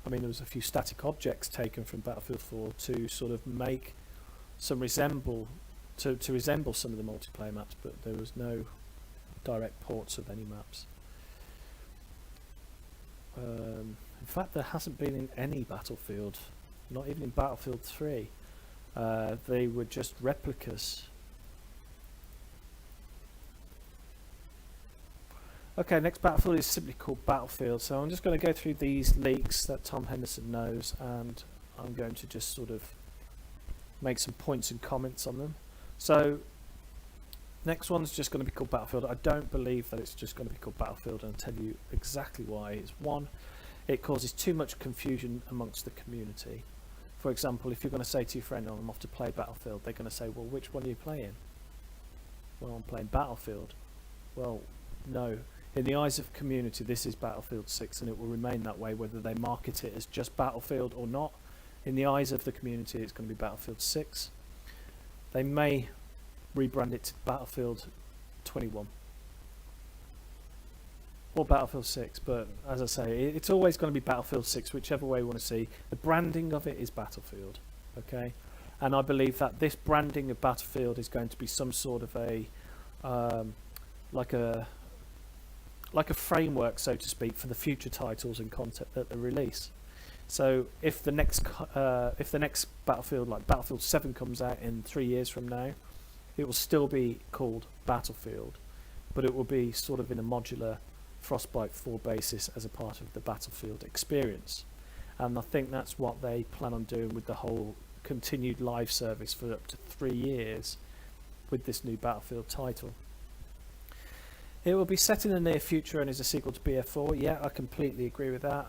I mean, there was a few static objects taken from Battlefield 4 to sort of make some resemble some of the multiplayer maps, but there was no direct ports of any maps. In fact, there hasn't been in any Battlefield. Not even in Battlefield 3. They were just replicas. Okay, next battlefield is simply called Battlefield. So I'm just going to go through these leaks that Tom Henderson knows, and I'm going to just sort of make some points and comments on them. So next one's just going to be called Battlefield. I don't believe that it's just going to be called Battlefield, and I'll tell you exactly why. It's one, it causes too much confusion amongst the community. For example, if you're going to say to your friend, oh, I'm off to play Battlefield, they're going to say, well, which one are you playing? Well, I'm playing Battlefield. Well, no. In the eyes of the community, this is Battlefield 6, and it will remain that way whether they market it as just Battlefield or not. In the eyes of the community, it's going to be Battlefield 6. They may rebrand it to Battlefield 21 or Battlefield 6, but as I say, it's always going to be Battlefield 6, whichever way you want to see. The branding of it is Battlefield, okay? And I believe that this branding of Battlefield is going to be some sort of a like a framework, so to speak, for the future titles and content that they release. So if the next Battlefield, like Battlefield 7, comes out in 3 years from now, it will still be called Battlefield, but it will be sort of in a modular Frostbite 4 basis as a part of the Battlefield experience. And I think that's what they plan on doing with the whole continued live service for up to 3 years with this new Battlefield title. It will be set in the near future and is a sequel to BF4. Yeah, I completely agree with that.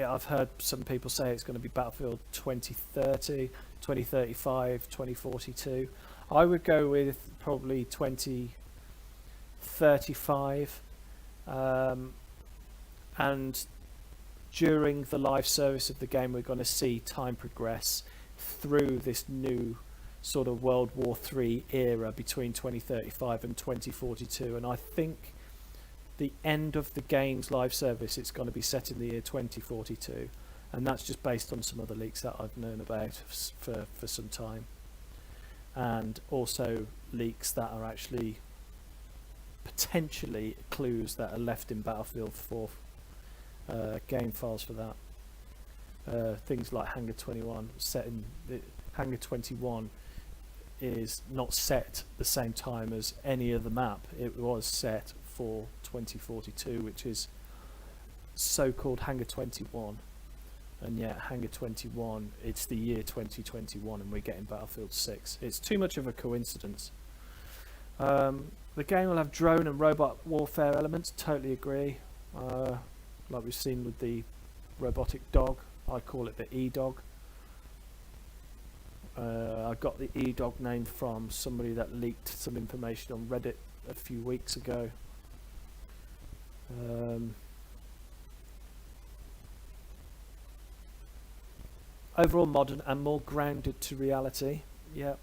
I've heard some people say it's going to be Battlefield 2030, 2035, 2042. I would go with probably 2035. And during the live service of the game, we're going to see time progress through this new sort of World War III era between 2035 and 2042, and I think the end of the game's live service, it's going to be set in the year 2042, and that's just based on some other leaks that I've known about for some time, and also leaks that are actually potentially clues that are left in Battlefield 4 game files for that. Things like Hangar 21, set in Hangar 21 is not set the same time as any other map. It was set for 2042, which is so-called Hangar 21, and yet Hangar 21, it's the year 2021 and we're getting Battlefield 6. It's too much of a coincidence. The game will have drone and robot warfare elements, totally agree. Like we've seen with the robotic dog, I call it the E-Dog. I got the E-Dog name from somebody that leaked some information on Reddit a few weeks ago. Overall modern and more grounded to reality. Yeah.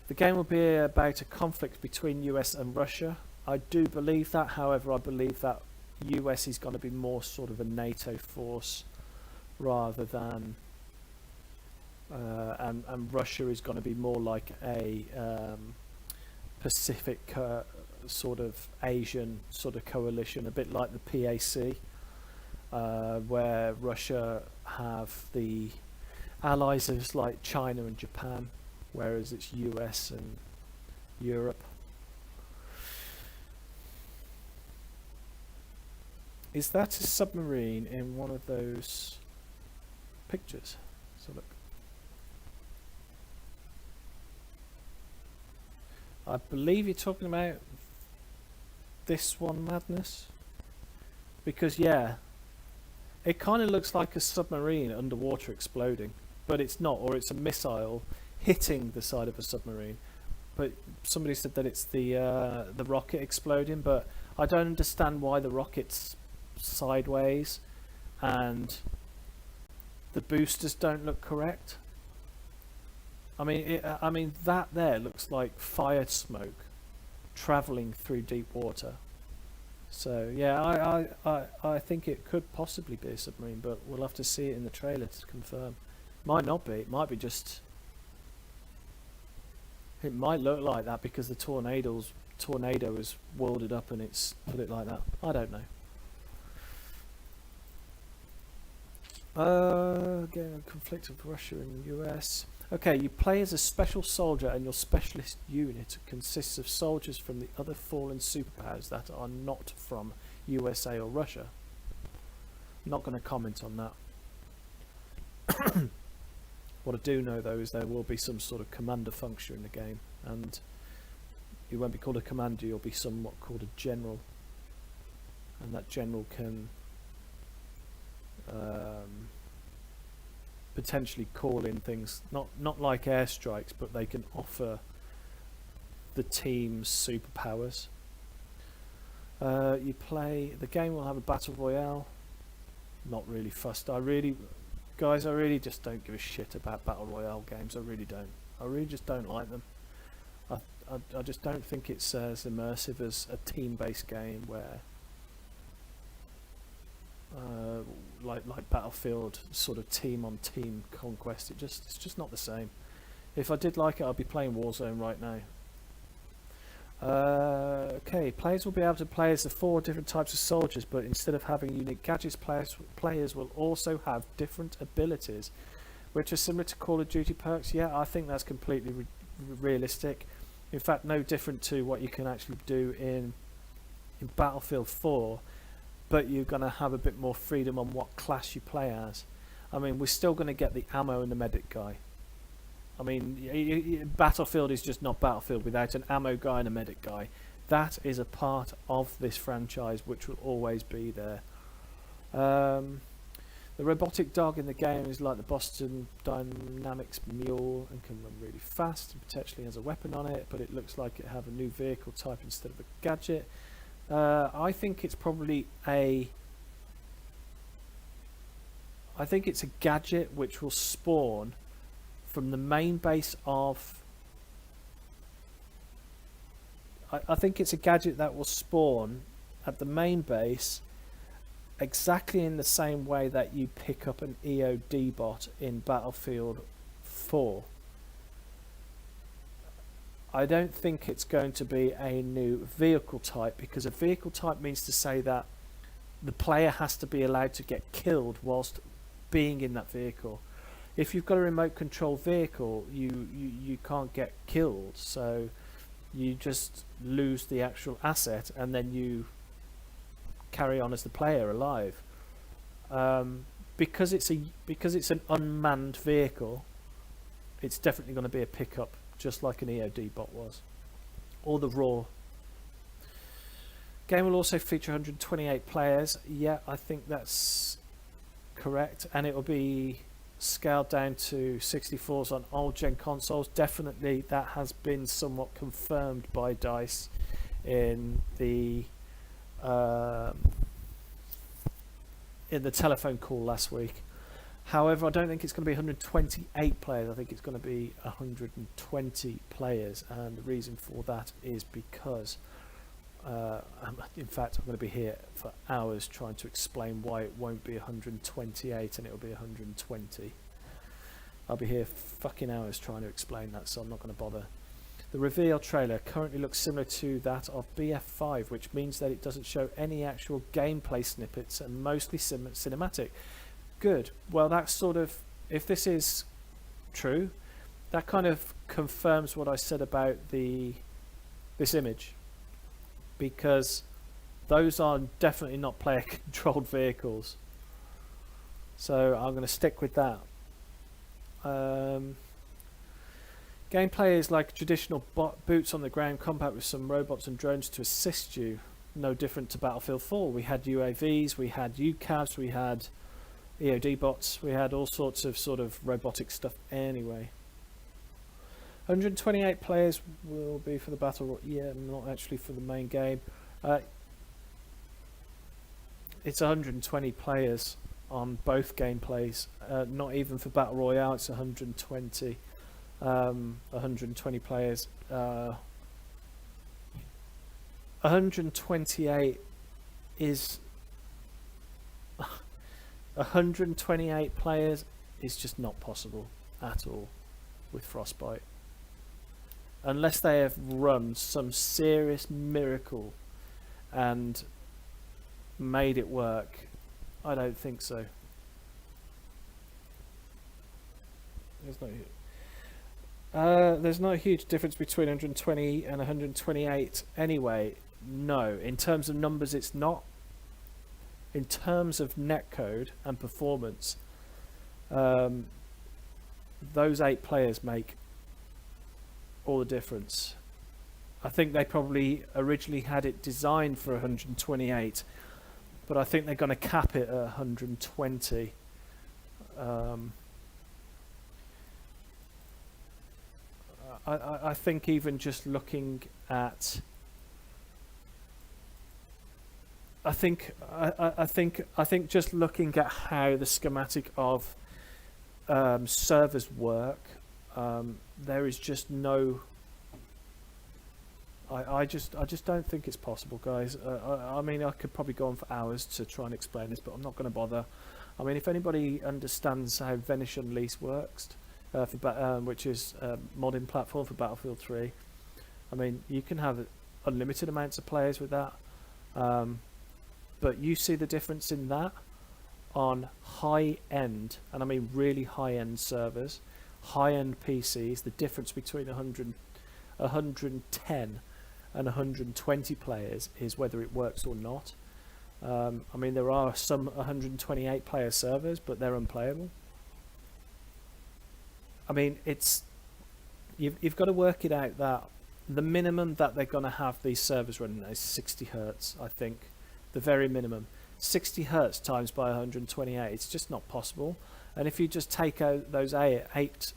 The game will be about a conflict between US and Russia. I do believe that, however, I believe that US is going to be more sort of a NATO force rather than and Russia is going to be more like a Pacific sort of Asian sort of coalition, a bit like the PAC, where Russia have the allies as like China and Japan, whereas it's US and Europe. Is that a submarine in one of those pictures? So look. I believe you're talking about this one, Madness, because yeah, it kind of looks like a submarine underwater exploding, but it's not, or it's a missile hitting the side of a submarine. But somebody said that it's the rocket exploding, but I don't understand why the rocket's sideways and the boosters don't look correct. I mean, that there looks like fire smoke traveling through deep water. So yeah, I think it could possibly be a submarine, but we'll have to see it in the trailer to confirm. Might not be. It might be just. It might look like that because the tornado is welded up and it's put it like that. I don't know. Again, conflict of Russia and the US. Okay, you play as a special soldier, and your specialist unit consists of soldiers from the other fallen superpowers that are not from USA or Russia. Not going to comment on that. What I do know though is there will be some sort of commander function in the game, and you won't be called a commander, you'll be somewhat called a general, and that general can potentially call in things, not like airstrikes, but they can offer the team's superpowers. You play, the game will have a battle royale. Not really fussed. Guys, I really just don't give a shit about battle royale games. I really don't. I really just don't like them. I just don't think it's as immersive as a team-based game where like Battlefield, sort of team-on-team conquest. It's just not the same. If I did like it, I'd be playing Warzone right now. Okay, players will be able to play as the 4 different types of soldiers, but instead of having unique gadgets, players will also have different abilities, which are similar to Call of Duty perks. Yeah, I think that's completely realistic. In fact, no different to what you can actually do in Battlefield 4, but you're going to have a bit more freedom on what class you play as. I mean, we're still going to get the ammo and the medic guy. I mean, Battlefield is just not Battlefield without an ammo guy and a medic guy. That is a part of this franchise which will always be there. The robotic dog in the game is like the Boston Dynamics mule and can run really fast and potentially has a weapon on it, but it looks like it have a new vehicle type instead of a gadget. I think it's probably I think it's a gadget which will spawn from the main base of... I think it's a gadget that will spawn at the main base exactly in the same way that you pick up an EOD bot in Battlefield 4. I don't think it's going to be a new vehicle type, because a vehicle type means to say that the player has to be allowed to get killed whilst being in that vehicle. If you've got a remote control vehicle, you can't get killed, so you just lose the actual asset and then you carry on as the player alive. Because it's an unmanned vehicle, it's definitely going to be a pickup, just like an EOD bot was, or the RAW. Game will also feature 128 players. Yeah, I think that's correct, and it will be scaled down to 64s on old gen consoles. Definitely that has been somewhat confirmed by DICE in the telephone call last week. However, I don't think it's going to be 128 players. I think it's going to be 120 players, and the reason for that is because in fact I'm going to be here for hours trying to explain why it won't be 128 and it'll be 120. I'll be here fucking hours trying to explain that, so I'm not going to bother. The reveal trailer currently looks similar to that of BF5, which means that it doesn't show any actual gameplay snippets and mostly cinematic. Good. Well, that's sort of, if this is true, that kind of confirms what I said about this image, because those are definitely not player controlled vehicles, so I'm going to stick with that. Gameplay is like traditional boots on the ground combat with some robots and drones to assist you. No different to Battlefield 4. We had UAVs, we had UCAVs, we had EOD bots, we had all sorts of sort of robotic stuff anyway. 128 players will be for the battle. Yeah, not actually for the main game. It's 120 players on both gameplays. Not even for Battle Royale, it's 120. 120 players. 128 is 128 players is just not possible at all with Frostbite, unless they have run some serious miracle and made it work. I don't think so. There's not a huge difference between 120 and 128 anyway. No, in terms of numbers, it's not. In terms of netcode and performance, those 8 players make all the difference. I think they probably originally had it designed for 128, but I think they're going to cap it at 120. I think even just looking at, I think just looking at how the schematic of servers work, there is just no. I just don't think it's possible, guys. I mean, I could probably go on for hours to try and explain this, but I'm not going to bother. I mean, if anybody understands how Venice Unleashed works, which is a modding platform for Battlefield 3, I mean, you can have unlimited amounts of players with that. But you see the difference in that on high-end, and I mean really high-end servers, high-end PCs, the difference between 110 and 120 players is whether it works or not. I mean, there are some 128 player servers, but they're unplayable. I mean, you've got to work it out that the minimum that they're going to have these servers running is 60 hertz, I think. The very minimum. 60 hertz times by 128, it's just not possible. And if you just take out those eight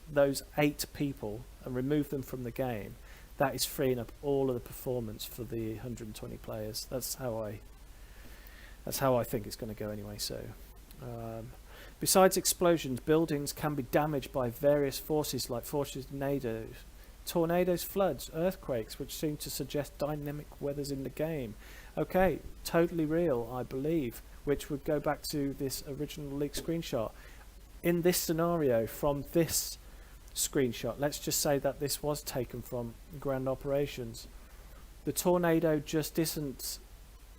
people and remove them from the game, that is freeing up all of the performance for the 120 players. That's how I think it's going to go anyway. So, besides explosions, buildings can be damaged by various forces like tornadoes, floods, earthquakes, which seem to suggest dynamic weathers in the game. Okay, totally real, I believe, which would go back to this original leak screenshot. In this scenario, from this screenshot, let's just say that this was taken from ground operations. The tornado just isn't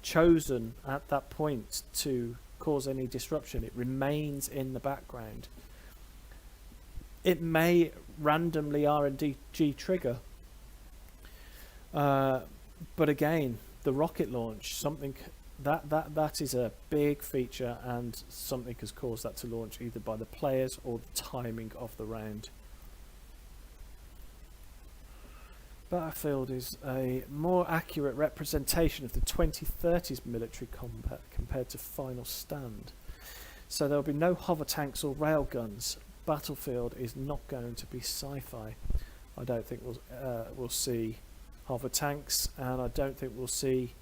chosen at that point to cause any disruption. It remains in the background. It may randomly RNG trigger, but again, the rocket launch, something that is a big feature, and something has caused that to launch either by the players or the timing of the round. Battlefield is a more accurate representation of the 2030s military combat compared to Final Stand. So there will be no hover tanks or railguns. Battlefield is not going to be sci-fi. I don't think we'll see hover tanks, and I don't think we'll see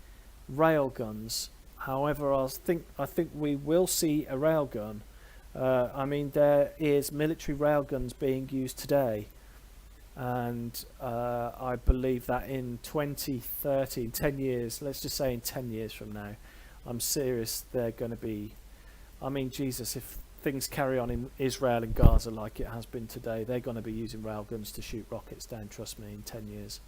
railguns. However, I think we will see a railgun. I mean, there is military railguns being used today, and I believe that in 2030, in 10 years, let's just say in 10 years from now, I'm serious, they're going to be, I mean, Jesus, if things carry on in Israel and Gaza like it has been today, they're going to be using railguns to shoot rockets down, trust me, in 10 years.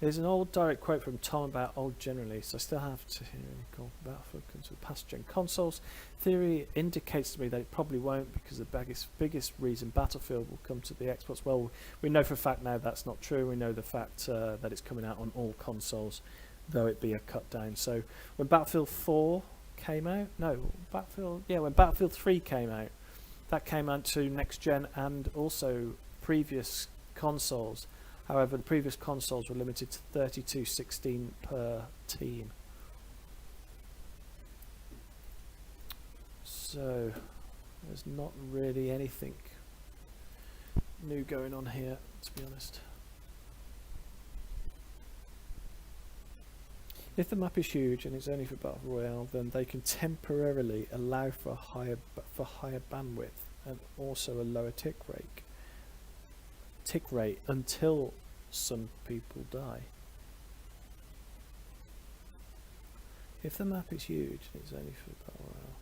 There's an old direct quote from Tom about old generally, so I still have to hear any call Battlefield comes with past gen consoles. Theory indicates to me that it probably won't, because the biggest reason Battlefield will come to the Xbox. Well, we know for a fact now that's not true. We know the fact that it's coming out on all consoles, though it be a cut down. So when Battlefield 4 came out, when Battlefield 3 came out, that came out to next gen and also previous consoles. However, the previous consoles were limited to 3216 per team. So there's not really anything new going on here, to be honest. If the map is huge and it's only for Battle Royale, then they can temporarily allow for higher bandwidth and also a lower tick rate until some people die. If the map is huge and it's only for Battle Royale,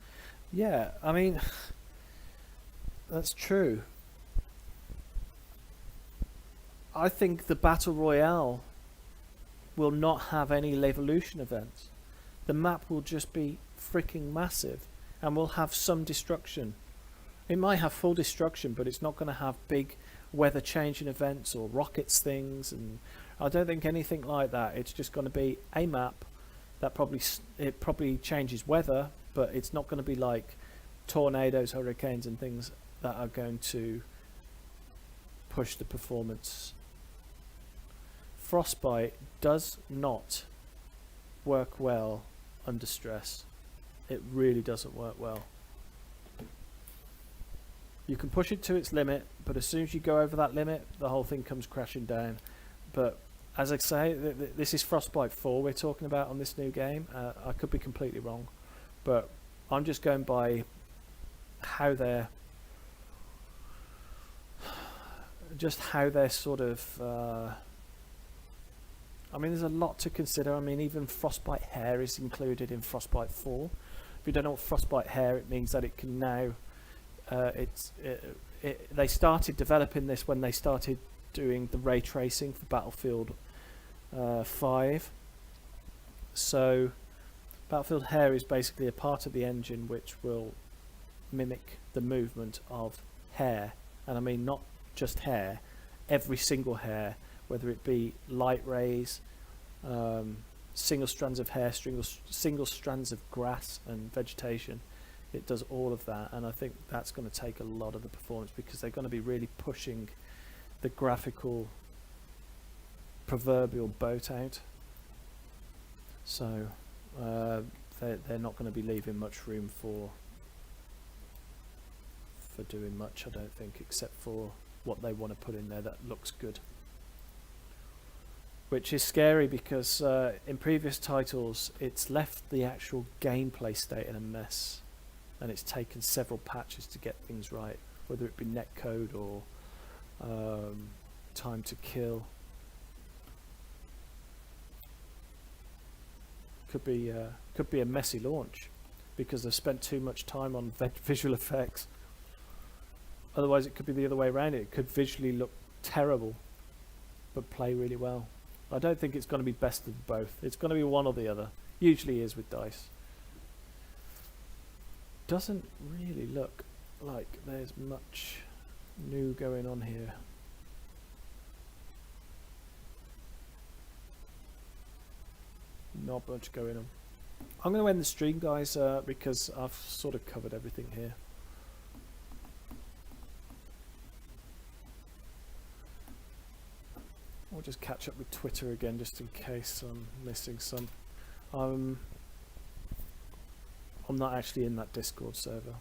yeah, I mean, that's true. I think the Battle Royale will not have any Levolution events. The map will just be freaking massive, and will have some destruction. It might have full destruction, but it's not going to have big weather changing events or rockets things, and I don't think anything like that. It's just going to be a map that probably changes weather, but it's not going to be like tornadoes, hurricanes and things that are going to push the performance. Frostbite does not work well under stress. It really doesn't work well. You can push it to its limit, but as soon as you go over that limit, the whole thing comes crashing down. But as I say, this is Frostbite 4 we're talking about on this new game. I could be completely wrong, but I'm just going by how they're sort of I mean, there's a lot to consider. I mean, even Frostbite Hair is included in Frostbite 4. If you don't know what Frostbite Hair, it means that it can now they started developing this when they started doing the ray tracing for Battlefield 5. So Battlefield Hair is basically a part of the engine which will mimic the movement of hair, and I mean not just hair, every single hair, whether it be light rays, single strands of hair, single strands of grass and vegetation. It does all of that, and I think that's going to take a lot of the performance, because they're going to be really pushing the graphical proverbial boat out. So they're not going to be leaving much room for doing much, I don't think, except for what they want to put in there that looks good. Which is scary, because in previous titles it's left the actual gameplay state in a mess, and it's taken several patches to get things right, whether it be netcode or time to kill. Could be a messy launch because they've spent too much time on visual effects. Otherwise it could be the other way around. It could visually look terrible but play really well. I don't think it's going to be best of both. It's going to be one or the other. Usually is with DICE. Doesn't really look like there's much new going on here. Not much going on. I'm going to end the stream, guys, because I've sort of covered everything here. I'll just catch up with Twitter again, just in case I'm missing some. I'm not actually in that Discord server.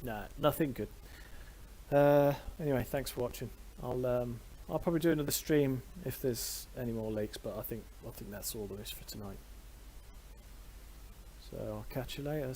Nah, nothing good. Anyway, thanks for watching. I'll probably do another stream if there's any more leaks, but I think that's all there is for tonight. So I'll catch you later.